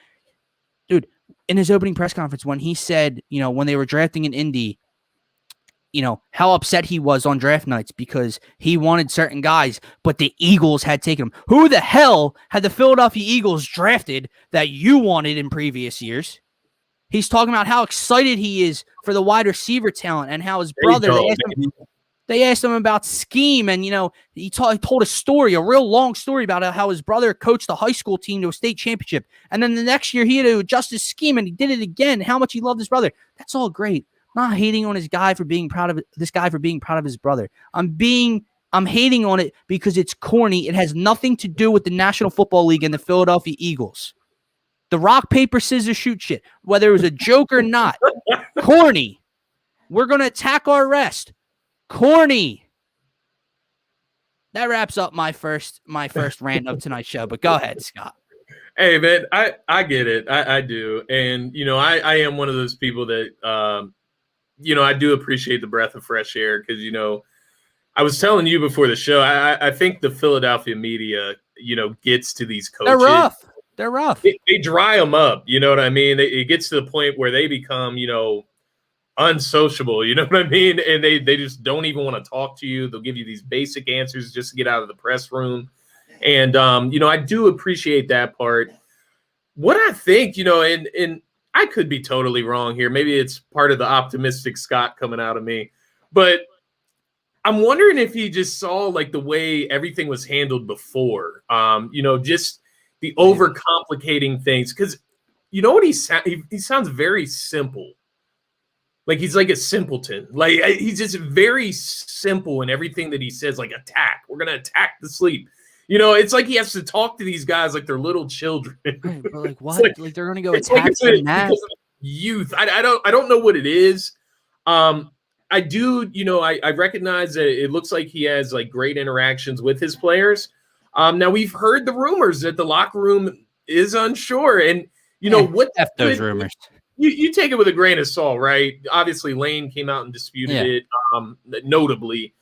dude, in his opening press conference when he said, when they were drafting in Indy, how upset he was on draft nights because he wanted certain guys, but the Eagles had taken him. Who the hell had the Philadelphia Eagles drafted that you wanted in previous years? He's talking about how excited he is for the wide receiver talent and how his brother, they asked him about scheme, and he told a story, a real long story about how his brother coached the high school team to a state championship, and then the next year he had to adjust his scheme, and he did it again. How much he loved his brother. That's all great. I'm not hating on this guy for being proud of his brother. I'm hating on it because it's corny. It has nothing to do with the National Football League and the Philadelphia Eagles. The rock, paper, scissors, shoot shit, whether it was a joke or not, corny. We're gonna attack our rest. Corny. That wraps up my first rant of tonight's show. But go ahead, Scott. Hey man, I get it. I do, and I am one of those people that I do appreciate the breath of fresh air because I was telling you before the show. I think the Philadelphia media gets to these coaches. They're rough. They dry them up. You know what I mean? It gets to the point where they become unsociable, you know what I mean? And they just don't even want to talk to you. They'll give you these basic answers just to get out of the press room. And, I do appreciate that part. What I think, and I could be totally wrong here. Maybe it's part of the optimistic Scott coming out of me. But I'm wondering if he just saw, like, the way everything was handled before, just the overcomplicating things. Because you know what he sounds very simple. Like he's like a simpleton. Like he's just very simple in everything that he says. Like attack. We're gonna attack the sleep. It's like he has to talk to these guys like they're little children. Right, but like what? Like they're gonna go attack them. Youth. I don't know what it is. I do. I recognize that it looks like he has like great interactions with his players. Now we've heard the rumors that the locker room is unsure, and what F those rumors. You take it with a grain of salt, right? Obviously, Lane came out and disputed it, notably.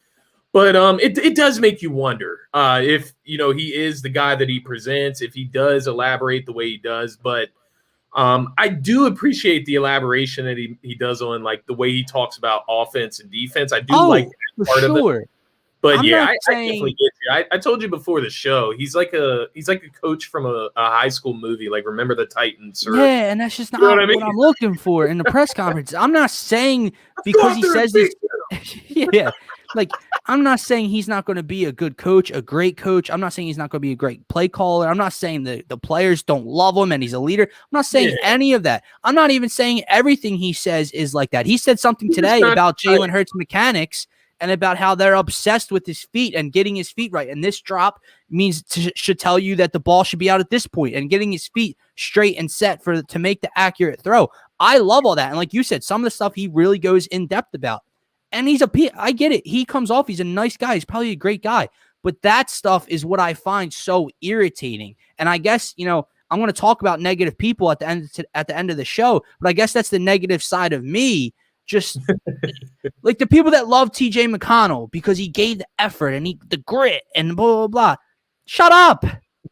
But it does make you wonder if, he is the guy that he presents, if he does elaborate the way he does. But I do appreciate the elaboration that he does on, like, the way he talks about offense and defense. I do like that part of it. But I definitely get you. I told you before the show, he's like a coach from a high school movie, like Remember the Titans. Yeah, and that's just not what I'm looking for in the press conference. I'm not saying because he says this. Yeah, like I'm not saying he's not going to be a good coach, a great coach. I'm not saying he's not going to be a great play caller. I'm not saying the players don't love him and he's a leader. I'm not saying any of that. I'm not even saying everything he says is like that. He said something today about Jalen Hurts' mechanics and about how they're obsessed with his feet and getting his feet right. And this drop should tell you that the ball should be out at this point and getting his feet straight and set to make the accurate throw. I love all that. And like you said, some of the stuff he really goes in depth about. And I get it. He comes off, he's a nice guy. He's probably a great guy. But that stuff is what I find so irritating. And I guess, I'm going to talk about negative people at the end of the show, but I guess that's the negative side of me. Just like the people that love TJ McConnell because he gave the effort and the grit and blah, blah, blah. Shut up.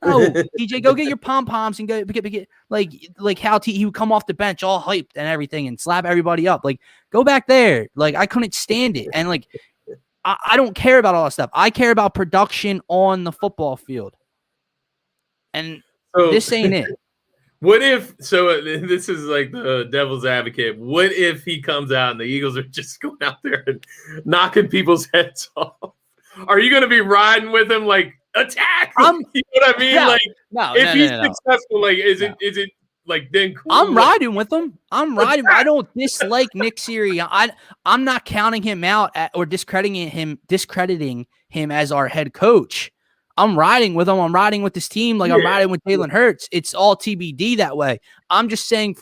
Oh, TJ, go get your pom-poms and go get like how he would come off the bench all hyped and everything and slap everybody up. Like, go back there. Like, I couldn't stand it. And like, I don't care about all that stuff. I care about production on the football field. And this ain't it. What if, this is like the devil's advocate, what if he comes out and the Eagles are just going out there and knocking people's heads off? Are you going to be riding with him like, attack? You know what I mean? If he's successful, like, is it like then cool? I'm riding with him. I don't dislike Nick Sirianni. I'm not counting him out or discrediting him as our head coach. I'm riding with him. I'm riding with this team like I'm riding with Jalen Hurts. It's all TBD that way. I'm just saying,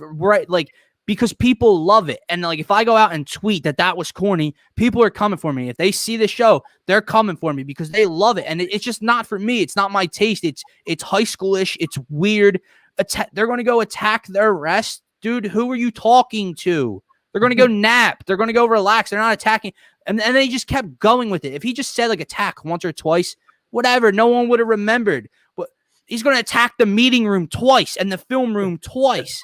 because people love it. And like, if I go out and tweet that was corny, people are coming for me. If they see the show, they're coming for me because they love it. And it's just not for me. It's not my taste. It's high schoolish. It's weird. They're going to go attack their rest. Dude, who are you talking to? They're going to go nap. They're going to go relax. They're not attacking. And they just kept going with it. If he just said like attack once or twice, whatever, no one would have remembered. But he's going to attack the meeting room twice and the film room twice.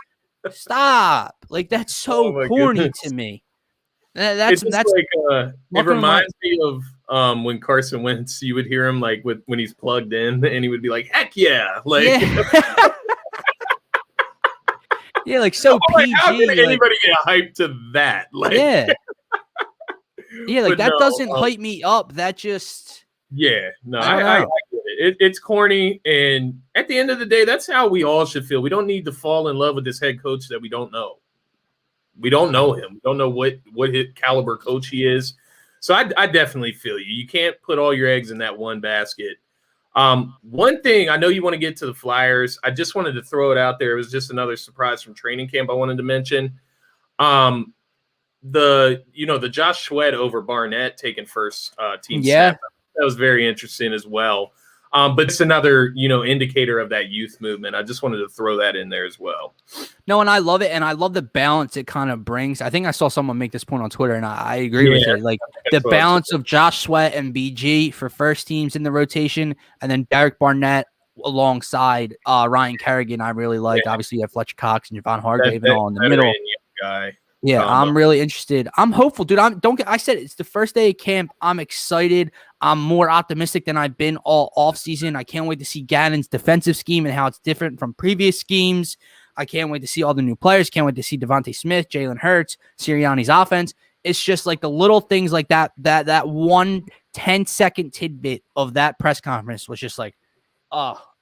Stop. Like, that's so corny goodness. to me. That's like it reminds me of when Carson Wentz, you would hear him like when he's plugged in and he would be like, heck yeah. Like, yeah. Yeah, like so PG. How can anybody get hyped to that? Like, yeah. Yeah, like that doesn't hype me up. That just I get it. It's corny, and at the end of the day, that's how we all should feel. We don't need to fall in love with this head coach that we don't know. We don't know him. We don't know what his caliber coach he is. So I definitely feel you. You can't put all your eggs in that one basket. One thing, I know you want to get to the Flyers. I just wanted to throw it out there. It was just another surprise from training camp I wanted to mention. The Josh Sweat over Barnett taking first team snap. That was very interesting as well. But it's another, indicator of that youth movement. I just wanted to throw that in there as well. No, and I love it, and I love the balance it kind of brings. I think I saw someone make this point on Twitter, and I agree with it. Like the balance of Josh Sweat and BG for first teams in the rotation, and then Derek Barnett alongside Ryan Kerrigan. I really liked. Obviously, you have Fletcher Cox and Javon Hargrave and all in the middle. Guy. Yeah, I'm really interested. I'm hopeful, dude. I said it's the first day of camp. I'm excited. I'm more optimistic than I've been all offseason. I can't wait to see Gannon's defensive scheme and how it's different from previous schemes. I can't wait to see all the new players. Can't wait to see Devontae Smith, Jalen Hurts, Sirianni's offense. It's just like the little things like that 1 10-second tidbit of that press conference was just like,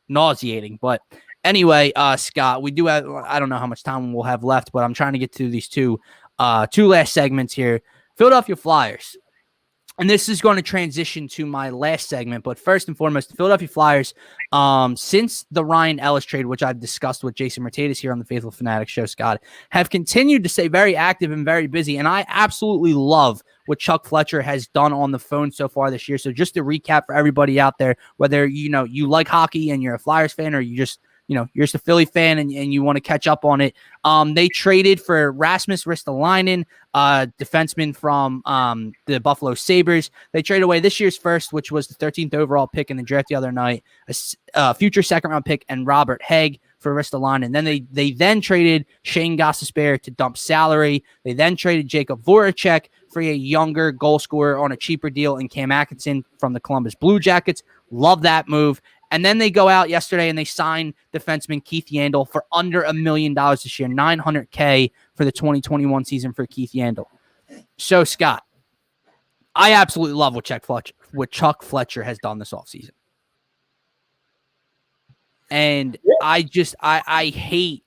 nauseating. But anyway, Scott, we do have, I don't know how much time we'll have left, but I'm trying to get to these two last segments here. Philadelphia Flyers. And this is going to transition to my last segment. But first and foremost, the Philadelphia Flyers, since the Ryan Ellis trade, which I've discussed with Jason Mercedes here on the Phaithful Phanatics show, Scott, have continued to stay very active and very busy. And I absolutely love what Chuck Fletcher has done on the phone so far this year. So just to recap for everybody out there, whether you like hockey and you're a Flyers fan, or you just you're just a Philly fan and you want to catch up on it. They traded for Rasmus Ristolainen, defenseman from the Buffalo Sabres. They traded away this year's first, which was the 13th overall pick in the draft the other night, a future second-round pick, and Robert Haig for Ristolainen. Then they then traded Shane Gostisbehere to dump salary. They then traded Jacob Voracek for a younger goal scorer on a cheaper deal, and Cam Atkinson from the Columbus Blue Jackets. Love that move. And then they go out yesterday and they sign defenseman Keith Yandle for under $1 million this year, $900K for the 2021 season for Keith Yandle. So, Scott, I absolutely love what Chuck Fletcher has done this offseason. And I hate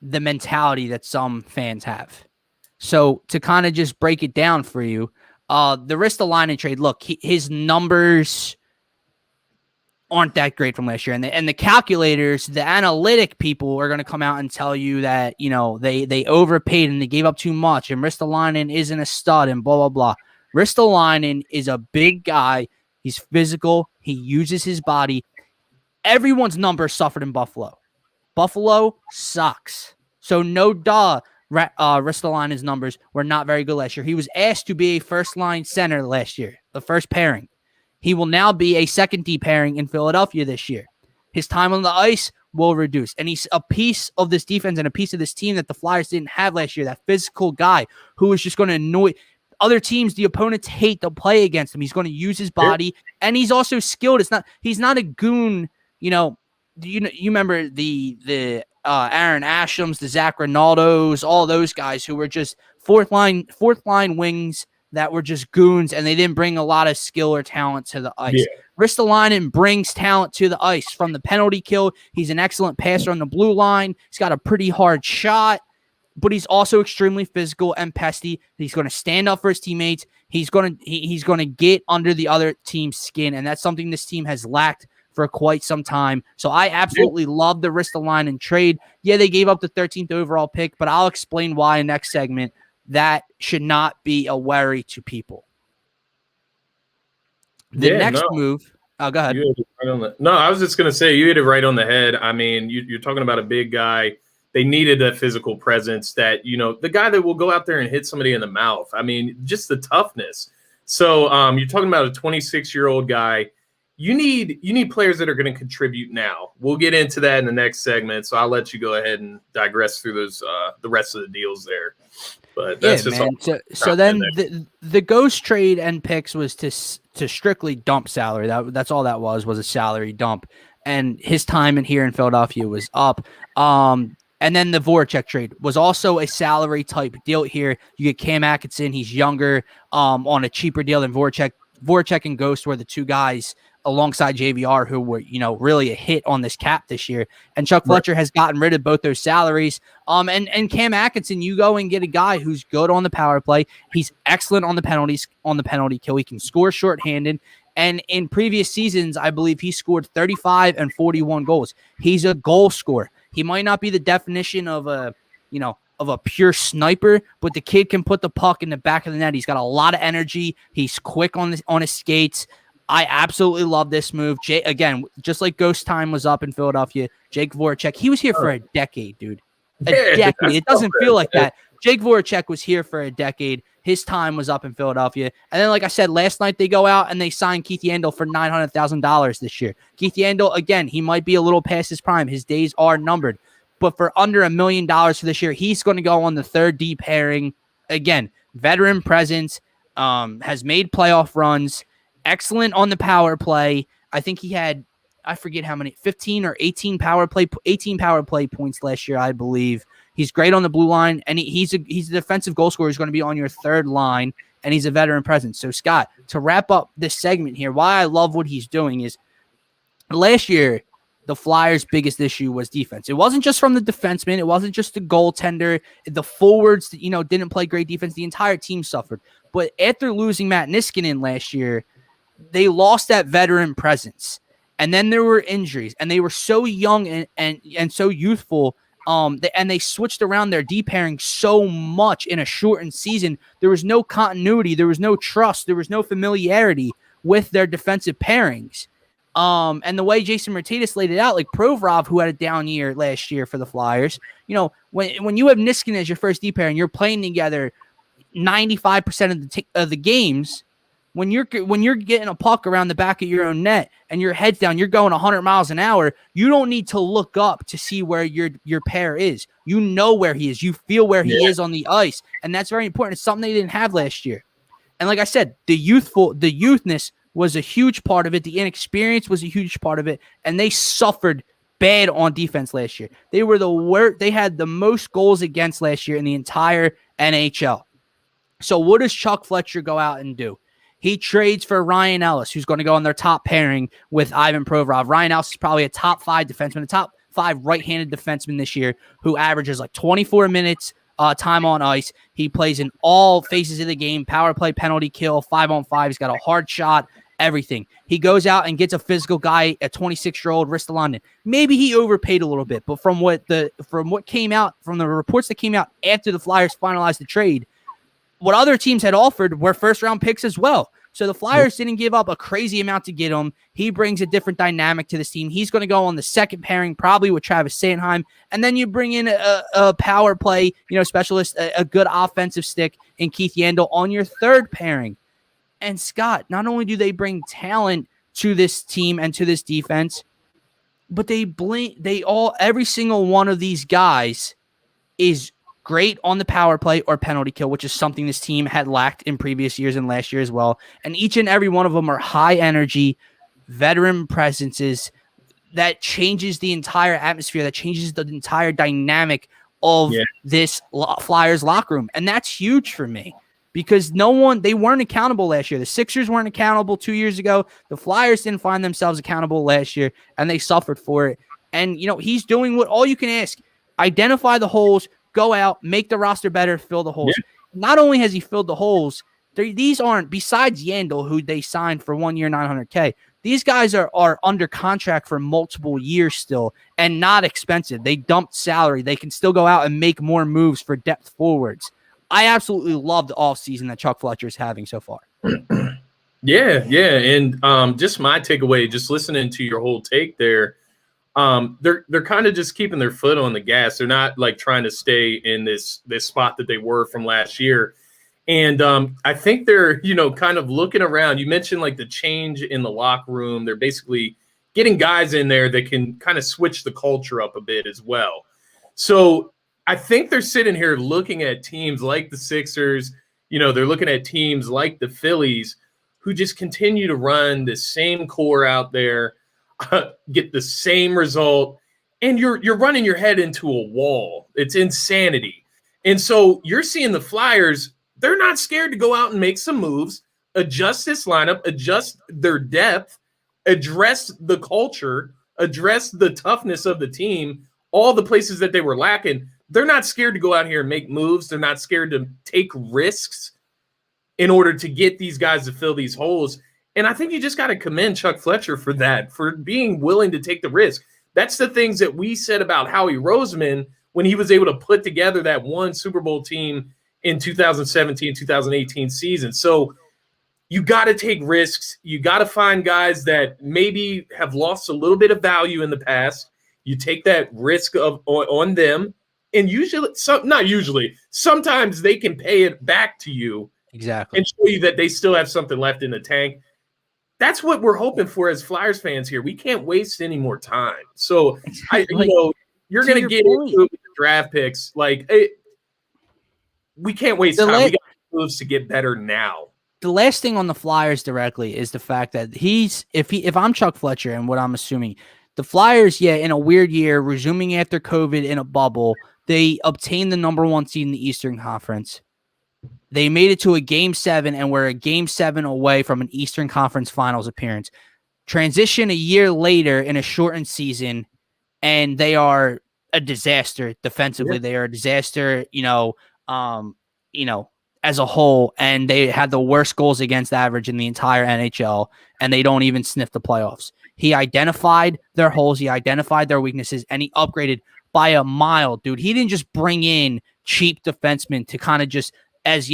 the mentality that some fans have. So, to kind of just break it down for you, the Ristolainen trade, look, his numbers aren't that great from last year. And the calculators, the analytic people are going to come out and tell you that, they overpaid and they gave up too much and Ristolainen isn't a stud and blah, blah, blah. Ristolainen is a big guy. He's physical. He uses his body. Everyone's numbers suffered in Buffalo. Buffalo sucks. So no duh. Ristolainen's numbers were not very good last year. He was asked to be a first-line center last year, the first pairing. He will now be a second D pairing in Philadelphia this year. His time on the ice will reduce. And he's a piece of this defense and a piece of this team that the Flyers didn't have last year. That physical guy who is just going to annoy other teams. The opponents hate to play against him. He's going to use his body. And he's also skilled. He's not a goon. You remember the Aaron Ashams, the Zach Ronaldos, all those guys who were just fourth line wings that were just goons, and they didn't bring a lot of skill or talent to the ice. Yeah. Ristolainen brings talent to the ice from the penalty kill. He's an excellent passer on the blue line. He's got a pretty hard shot, but he's also extremely physical and pesty. He's going to stand up for his teammates. He's going to get under the other team's skin, and that's something this team has lacked for quite some time. So I absolutely love the Ristolainen trade. Yeah, they gave up the 13th overall pick, but I'll explain why in next segment. That should not be a worry to people. The next move. Oh, go ahead. No, I was just going to say you hit it right on the head. I mean, you're talking about a big guy. They needed that physical presence that, the guy that will go out there and hit somebody in the mouth. I mean, just the toughness. So you're talking about a 26-year-old guy. You need players that are going to contribute now. We'll get into that in the next segment. So I'll let you go ahead and digress through those the rest of the deals there. But that's just man. So then the Ghost trade and picks was to strictly dump salary. That's all that was a salary dump. And his time here in Philadelphia was up. And then the Voracek trade was also a salary type deal here. You get Cam Atkinson. He's younger on a cheaper deal than Voracek. Voracek and Ghost were the two guys alongside JVR who were, really a hit on this cap this year. And Chuck Fletcher has gotten rid of both those salaries. And Cam Atkinson, you go and get a guy who's good on the power play. He's excellent on the penalty kill. He can score shorthanded. And in previous seasons, I believe he scored 35 and 41 goals. He's a goal scorer. He might not be the definition of a pure sniper, but the kid can put the puck in the back of the net. He's got a lot of energy. He's quick on his skates. I absolutely love this move. Again, just like Ghost time was up in Philadelphia, Jake Voracek, he was here for a decade, dude. A decade. It doesn't feel like that. Jake Voracek was here for a decade. His time was up in Philadelphia. And then, like I said, last night they go out and they sign Keith Yandel for $900,000 this year. Keith Yandel, again, he might be a little past his prime. His days are numbered. But for under $1 million for this year, he's going to go on the third D pairing. Again, veteran presence, has made playoff runs, excellent on the power play. I think he had, I forget how many, 15 or 18 power play points last year, I believe. He's great on the blue line, and he's a defensive goal scorer who's going to be on your third line, and he's a veteran presence. So, Scott, to wrap up this segment here, why I love what he's doing is last year, the Flyers' biggest issue was defense. It wasn't just from the defenseman. It wasn't just the goaltender. The forwards, didn't play great defense. The entire team suffered. But after losing Matt Niskanen last year, they lost that veteran presence. And then there were injuries, and they were so young and so youthful. And they switched around their D pairing so much in a shortened season. There was no continuity. There was no trust. There was no familiarity with their defensive pairings. And the way Jason Martinez laid it out, like Provorov, who had a down year last year for the Flyers, when you have Niskanen as your first D pair and you're playing together 95% of the games, when you're getting a puck around the back of your own net and your head's down, you're going 100 miles an hour. You don't need to look up to see where your pair is. You know where he is. You feel where he is on the ice, and that's very important. It's something they didn't have last year. And like I said, the youthness was a huge part of it. The inexperience was a huge part of it, and they suffered bad on defense last year. They were the worst. They had the most goals against last year in the entire NHL. So what does Chuck Fletcher go out and do? He trades for Ryan Ellis, who's going to go on their top pairing with Ivan Provorov. Ryan Ellis is probably a top 5 defenseman, a top 5 right-handed defenseman this year, who averages like 24 minutes time on ice. He plays in all phases of the game, power play, penalty kill, 5-on-5. He's got a hard shot, everything. He goes out and gets a physical guy, a 26-year-old Ristolainen. Maybe he overpaid a little bit, but from what came out, from the reports that came out after the Flyers finalized the trade, what other teams had offered were first-round picks as well. So the Flyers didn't give up a crazy amount to get him. He brings a different dynamic to this team. He's going to go on the second pairing, probably with Travis Sanheim. And then you bring in a power play, specialist, a good offensive stick in Keith Yandel on your third pairing. And Scott, not only do they bring talent to this team and to this defense, but every single one of these guys is great on the power play or penalty kill, which is something this team had lacked in previous years and last year as well. And each and every one of them are high energy, veteran presences that changes the entire atmosphere, that changes the entire dynamic of this Flyers locker room. And that's huge for me because they weren't accountable last year. The Sixers weren't accountable 2 years ago. The Flyers didn't find themselves accountable last year, and they suffered for it. And, he's doing what all you can ask. Identify the holes, go out, make the roster better, fill the holes. Yeah. Not only has he filled the holes, these aren't, besides Yandel, who they signed for 1 year, $900K, These guys are under contract for multiple years still and not expensive. They dumped salary. They can still go out and make more moves for depth forwards. I absolutely love the offseason that Chuck Fletcher is having so far. Yeah. And just my takeaway, just listening to your whole take there, they're kind of just keeping their foot on the gas. They're not like trying to stay in this spot that they were from last year. And I think they're, kind of looking around. You mentioned like the change in the locker room. They're basically getting guys in there that can kind of switch the culture up a bit as well. So I think they're sitting here looking at teams like the Sixers. They're looking at teams like the Phillies who just continue to run the same core out there, get the same result, and you're running your head into a wall. It's insanity. And so you're seeing the Flyers. They're not scared to go out and make some moves, adjust this lineup, adjust their depth, address the culture, address the toughness of the team, all the places that they were lacking. They're not scared to go out here and make moves. They're not scared to take risks in order to get these guys to fill these holes. And I think you just got to commend Chuck Fletcher for that, for being willing to take the risk. That's the things that we said about Howie Roseman when he was able to put together that one Super Bowl team in 2017, 2018 season. So you got to take risks. You got to find guys that maybe have lost a little bit of value in the past. You take that risk on them, and sometimes they can pay it back to you. Exactly. And show you that they still have something left in the tank. That's what we're hoping for as Flyers fans here. We can't waste any more time. So, you're going to get into the draft picks. We can't waste time. We got moves to get better now. The last thing on the Flyers directly is the fact that if I'm Chuck Fletcher and what I'm assuming, the Flyers, in a weird year, resuming after COVID in a bubble, they obtained the number 1 seed in the Eastern Conference. They made it to a Game 7 and were a Game 7 away from an Eastern Conference Finals appearance. Transition a year later in a shortened season, and they are a disaster defensively. Yeah. They are a disaster, as a whole, and they had the worst goals against average in the entire NHL, and they don't even sniff the playoffs. He identified their holes, he identified their weaknesses, and he upgraded by a mile, dude. He didn't just bring in cheap defensemen to kind of just as,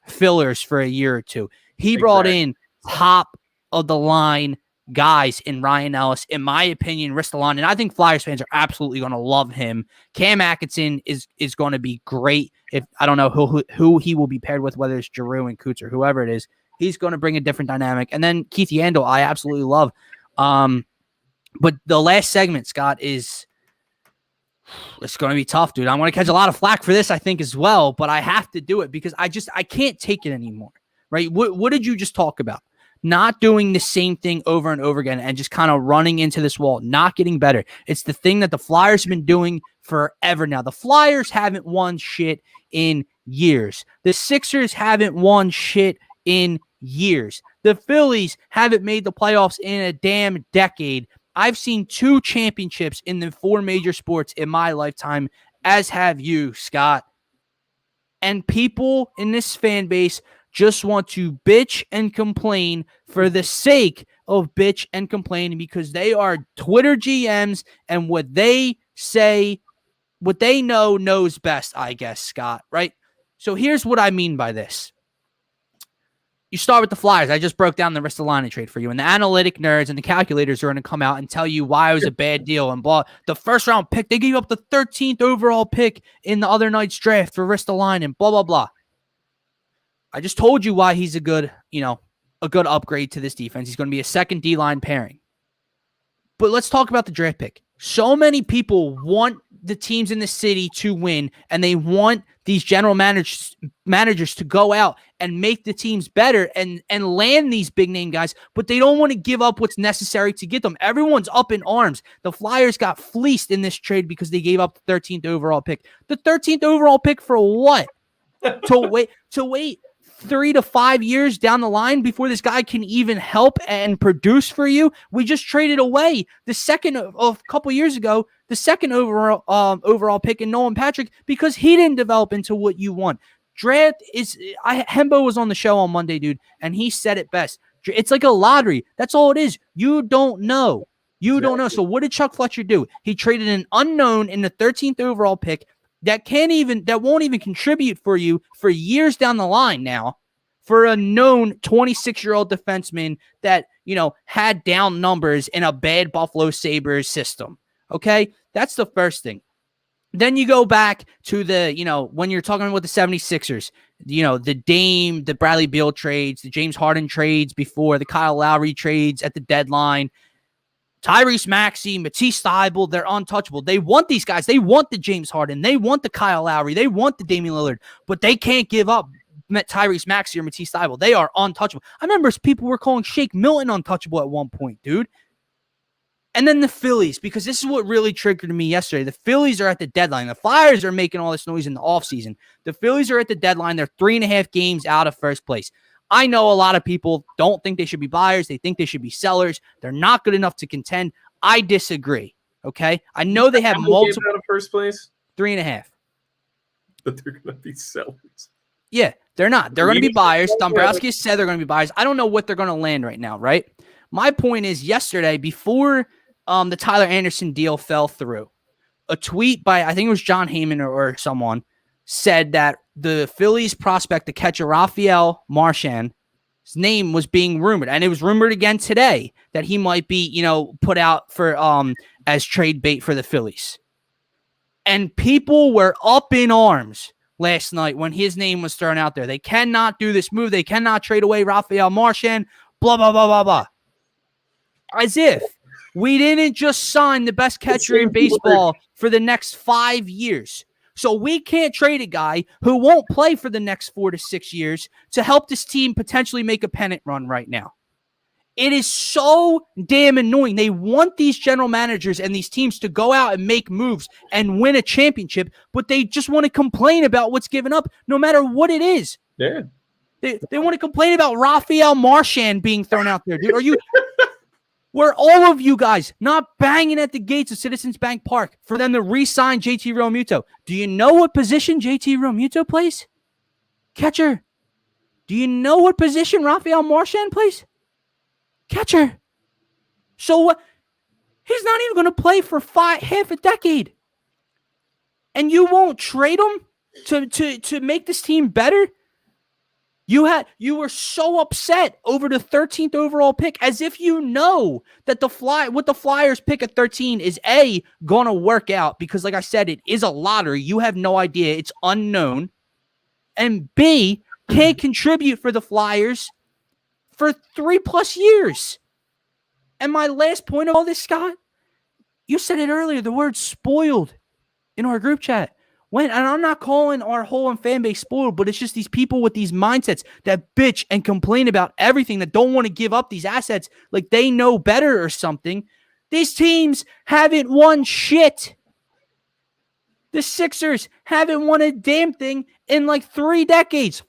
fillers for a year or two. He brought in top of the line guys in Ryan Ellis, in my opinion, Ristolainen, and I think Flyers fans are absolutely going to love him. Cam Atkinson is going to be great. If I don't know who he will be paired with, whether it's Giroux and Coots or whoever it is, he's going to bring a different dynamic. And then Keith Yandel, I absolutely love. But the last segment, Scott, it's going to be tough, dude. I'm going to catch a lot of flack for this, I think, as well, but I have to do it because I can't take it anymore, right? What did you just talk about? Not doing the same thing over and over again and just kind of running into this wall, not getting better. It's the thing that the Flyers have been doing forever now. The Flyers haven't won shit in years. The Sixers haven't won shit in years. The Phillies haven't made the playoffs in a damn decade. I've seen 2 championships in the 4 major sports in my lifetime, as have you, Scott. And people in this fan base just want to bitch and complain for the sake of bitch and complaining because they are Twitter GMs and what they say, what they know knows best, I guess, Scott, right? So here's what I mean by this. You start with the Flyers. I just broke down the Ristolainen trade for you. And the analytic nerds and the calculators are going to come out and tell you why it was a bad deal and blah. The first round pick, they gave up the 13th overall pick in the other night's draft for Ristolainen, blah, blah, blah. I just told you why he's a good upgrade to this defense. He's going to be a second D-line pairing. But let's talk about the draft pick. So many people want the teams in the city to win, and they want these general managers to go out and make the teams better and land these big-name guys, but they don't want to give up what's necessary to get them. Everyone's up in arms. The Flyers got fleeced in this trade because they gave up the 13th overall pick. The 13th overall pick for what? To wait 3 to 5 years down the line before this guy can even help and produce for you. We just traded away the second of a couple years ago, the second overall pick in Nolan Patrick because he didn't develop into what you want. Hembo was on the show on Monday, dude, and he said it best. It's like a lottery. That's all it is. You don't know. You don't know. So what did Chuck Fletcher do? He traded an unknown in the 13th overall pick that won't even contribute for you for years down the line now, for a known 26-year-old defenseman that, had down numbers in a bad Buffalo Sabres system. Okay? That's the first thing. Then you go back to when you're talking about the 76ers, the Bradley Beal trades, the James Harden trades before, the Kyle Lowry trades at the deadline, Tyrese Maxey, Matisse Thybulle, they're untouchable. They want these guys. They want the James Harden. They want the Kyle Lowry. They want the Damian Lillard, but they can't give up Tyrese Maxey or Matisse Thybulle. They are untouchable. I remember people were calling Shake Milton untouchable at one point, dude. And then the Phillies, because this is what really triggered me yesterday. The Phillies are at the deadline. The Flyers are making all this noise in the offseason. The Phillies are at the deadline. They're 3.5 games out of first place. I know a lot of people don't think they should be buyers. They think they should be sellers. They're not good enough to contend. I disagree. Okay? I know they have multiple. Out of first place? 3.5. But they're going to be sellers. Yeah, they're not. They're going to be buyers. Dombrowski said they're going to be buyers. I don't know what they're going to land right now, right? My point is yesterday, before the Tyler Anderson deal fell through, a tweet by, I think it was John Heyman or someone, said that the Phillies prospect, the catcher Raphael Marchand, his name was being rumored. And it was rumored again today that he might be, put out for as trade bait for the Phillies. And people were up in arms last night when his name was thrown out there. They cannot do this move. They cannot trade away Raphael Marchand, blah, blah, blah, blah, blah. As if we didn't just sign the best catcher in baseball for the next 5 years. So we can't trade a guy who won't play for the next 4 to 6 years to help this team potentially make a pennant run right now. It is so damn annoying. They want these general managers and these teams to go out and make moves and win a championship, but they just want to complain about what's given up no matter what it is. Yeah. They want to complain about Raphael Marchand being thrown out there, dude. Were all of you guys not banging at the gates of Citizens Bank Park for them to re-sign JT Realmuto? Do you know what position JT Realmuto plays? Catcher. Do you know what position Raphael Marchand plays? Catcher. So he's not even going to play for half a decade. And you won't trade him to make this team better? You were so upset over the 13th overall pick, as if you know that what the Flyers pick at 13 is A, gonna work out, because like I said, it is a lottery. You have no idea. It's unknown. And B, can't contribute for the Flyers for 3+ years. And my last point of all this, Scott, you said it earlier, the word spoiled in our group chat. And I'm not calling our whole fan base spoiled, but it's just these people with these mindsets that bitch and complain about everything, that don't want to give up these assets like they know better or something. These teams haven't won shit. The Sixers haven't won a damn thing in like 4 decades.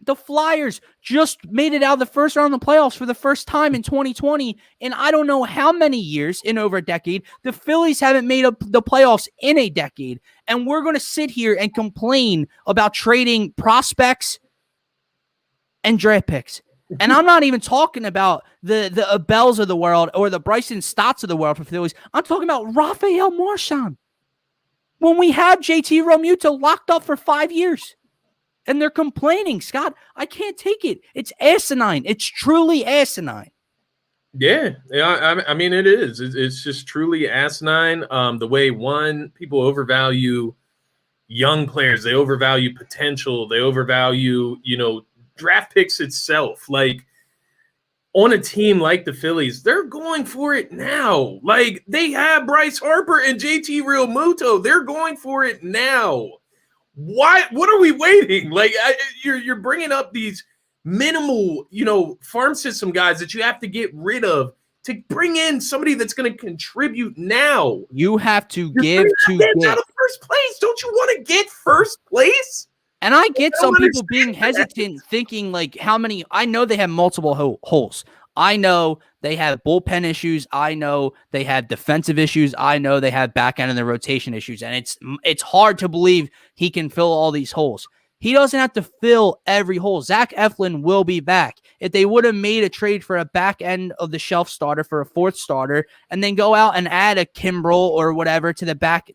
The Flyers just made it out of the first round of the playoffs for the first time in 2020 in I don't know how many years, in over a decade. The Phillies haven't made up the playoffs in a decade. And we're going to sit here and complain about trading prospects and draft picks. And I'm not even talking about the Abels of the world or the Bryson Stotts of the world for Phillies. I'm talking about Raphael Marchand. When we have JT Realmuto locked up for 5 years. And they're complaining, Scott. I can't take it. It's asinine. It's truly asinine. Yeah, I mean, it is. It's just truly asinine. The way, people overvalue young players. They overvalue potential. They overvalue, draft picks itself. Like, on a team like the Phillies, they're going for it now. Like, they have Bryce Harper and JT Realmuto. They're going for it now. Why? What are we waiting? Like, you're bringing up these minimal, farm system guys that you have to get rid of to bring in somebody that's going to contribute now. You have to You're give to get out of first place. Don't you want to get first place? And I get some people being hesitant, thinking like I know they have multiple holes. I know they have bullpen issues. I know they have defensive issues. I know they have back end and the rotation issues. And it's hard to believe he can fill all these holes. He doesn't have to fill every hole. Zach Eflin will be back. If they would have made a trade for a back end of the shelf starter for a fourth starter, and then go out and add a Kimbrel or whatever to the back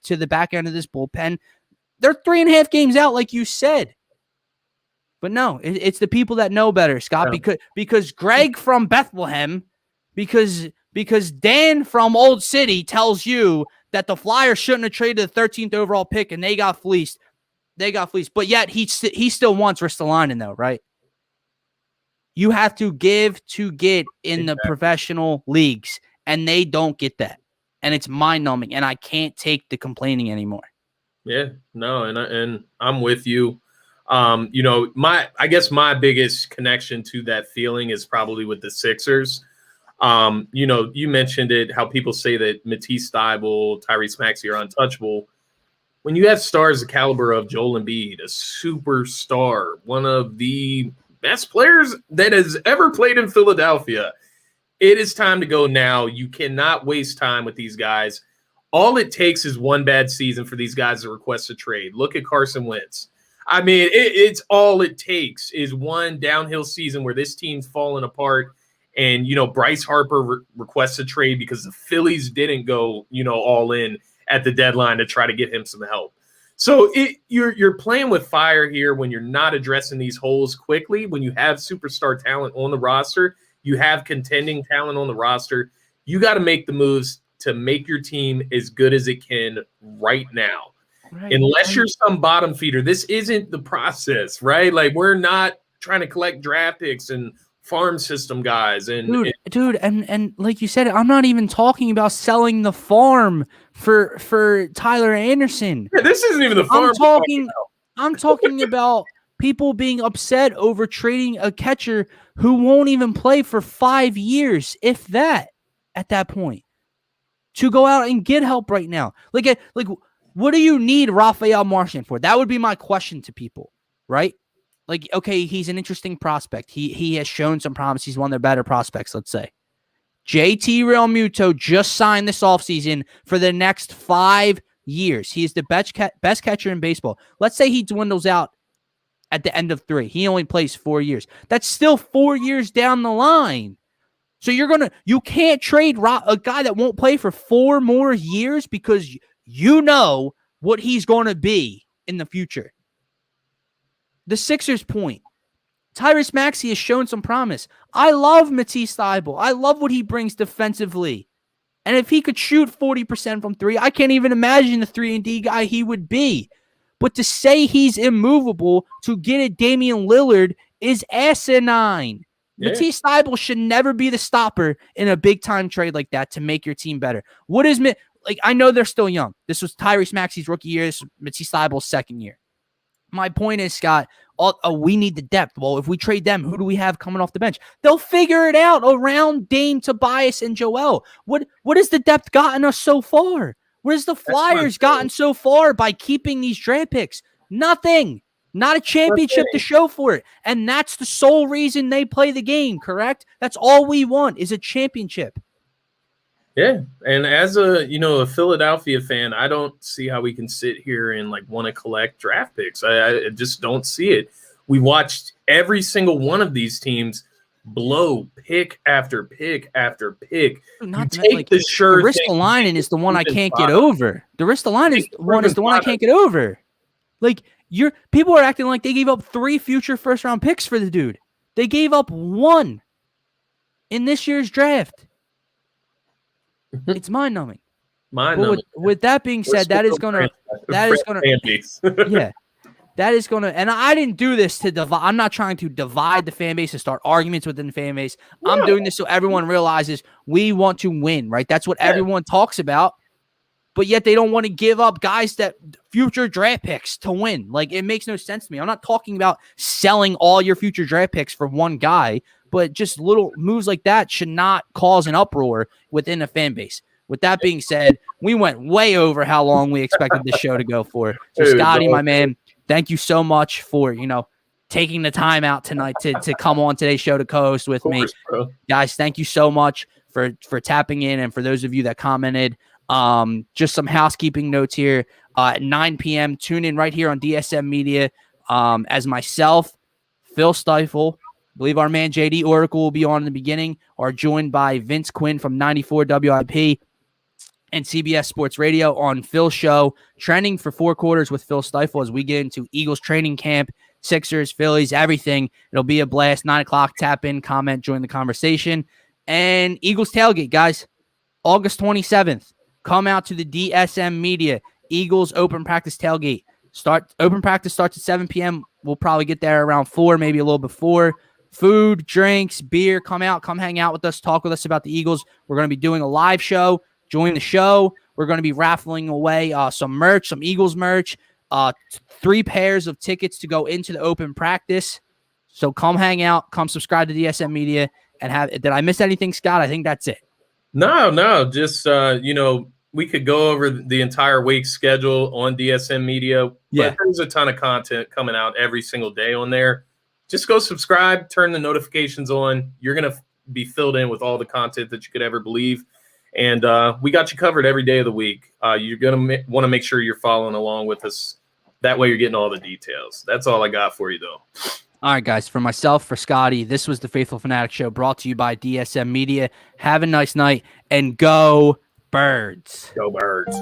end of this bullpen, they're 3.5 games out, like you said. But no, it's the people that know better, Scott. Because Greg from Bethlehem, because Dan from Old City tells you that the Flyers shouldn't have traded the 13th overall pick and they got fleeced. But yet he still wants Ristolainen, though, right? You have to give to get in the professional leagues, and they don't get that. And it's mind-numbing, and I can't take the complaining anymore. Yeah, no, and I'm with you. I guess my biggest connection to that feeling is probably with the Sixers. You mentioned it, how people say that Matisse Thybulle, Tyrese Maxey are untouchable. When you have stars the caliber of Joel Embiid, a superstar, one of the best players that has ever played in Philadelphia, it is time to go now. You cannot waste time with these guys. All it takes is one bad season for these guys to request a trade. Look at Carson Wentz. I mean, it's all it takes is one downhill season where this team's falling apart. And, Bryce Harper requests a trade because the Phillies didn't go, all in at the deadline to try to get him some help. So you're playing with fire here when you're not addressing these holes quickly. When you have superstar talent on the roster, you have contending talent on the roster. You got to make the moves to make your team as good as it can right now. Right. Unless you're some bottom feeder, this isn't the process, right? Like, we're not trying to collect draft picks and farm system guys. And like you said, I'm not even talking about selling the farm for Tyler Anderson. Yeah, this isn't even the farm. I'm talking about people being upset over trading a catcher who won't even play for 5 years, if that, at that point, to go out and get help right now. Like what do you need Rafael Marchand for? That would be my question to people, right? Like, okay, he's an interesting prospect. He has shown some promise. He's one of their better prospects, let's say. JT Realmuto just signed this offseason for the next 5 years. He is the best catcher in baseball. Let's say he dwindles out at the end of 3. He only plays 4 years. That's still 4 years down the line. So you can't trade a guy that won't play for 4 more years because you know what he's going to be in the future. The Sixers' point. Tyrese Maxey has shown some promise. I love Matisse Thybulle. I love what he brings defensively. And if he could shoot 40% from 3, I can't even imagine the 3-and-D guy he would be. But to say he's immovable to get at Damian Lillard is asinine. Yeah. Matisse Thybulle should never be the stopper in a big-time trade like that to make your team better. I know they're still young. This was Tyrese Maxey's rookie year. This was Matisse Thybulle's second year. My point is, Scott, we need the depth. Well, if we trade them, who do we have coming off the bench? They'll figure it out around Dame, Tobias, and Joel. What has the depth gotten us so far? Where's the Flyers gotten so far by keeping these draft picks? Nothing. Not a championship to show for it. And that's the sole reason they play the game, correct? That's all we want is a championship. Yeah, and as a Philadelphia fan, I don't see how we can sit here and want to collect draft picks. I just don't see it. We watched every single one of these teams blow pick after pick after pick. Not the Ristolainen is the one I can't get over. The Ristolainen is the one I can't get over. Like, people are acting like they gave up 3 future first-round picks for the dude. They gave up 1 in this year's draft. It's mind-numbing. With that being said, that is gonna, and I didn't do this to divide. I'm not trying to divide the fan base and start arguments within the fan base. I'm doing this so everyone realizes we want to win, right? That's what everyone talks about. But yet they don't want to give up guys that future draft picks to win. Like, it makes no sense to me. I'm not talking about selling all your future draft picks for one guy, but just little moves like that should not cause an uproar within a fan base. With that being said, we went way over how long we expected this show to go for. So, Scotty, my man, thank you so much for, taking the time out tonight to come on today's show to co-host with me. Guys, thank you so much for tapping in, and for those of you that commented. Just some housekeeping notes here. At 9 p.m., tune in right here on DSM Media. As myself, Phil Phaithful, I believe our man JD Oracle will be on in the beginning, are joined by Vince Quinn from 94 WIP and CBS Sports Radio on Phil's show, Trending for 4 Quarters with Phil Phaithful, as we get into Eagles training camp, Sixers, Phillies, everything. It'll be a blast. 9 o'clock, tap in, comment, join the conversation. And Eagles tailgate, guys, August 27th. Come out to the DSM Media Eagles open practice tailgate. Open practice starts at 7 p.m. We'll probably get there around 4, maybe a little before. Food, drinks, beer. Come out, come hang out with us, talk with us about the Eagles. We're going to be doing a live show. Join the show. We're going to be raffling away some merch, some Eagles merch, 3 pairs of tickets to go into the open practice. So come hang out, come subscribe to DSM Media, and have. Did I miss anything, Scott? I think that's it. No, just we could go over the entire week's schedule on DSM Media. Yeah, but there's a ton of content coming out every single day on there. Just go subscribe, turn the notifications on. You're gonna be filled in with all the content that you could ever believe. And we got you covered every day of the week. You're going to want to make sure you're following along with us. That way you're getting all the details. That's all I got for you, though. All right, guys. For myself, for Scotty, this was the Faithful Fanatics Show brought to you by DSM Media. Have a nice night and go Birds. Go Birds.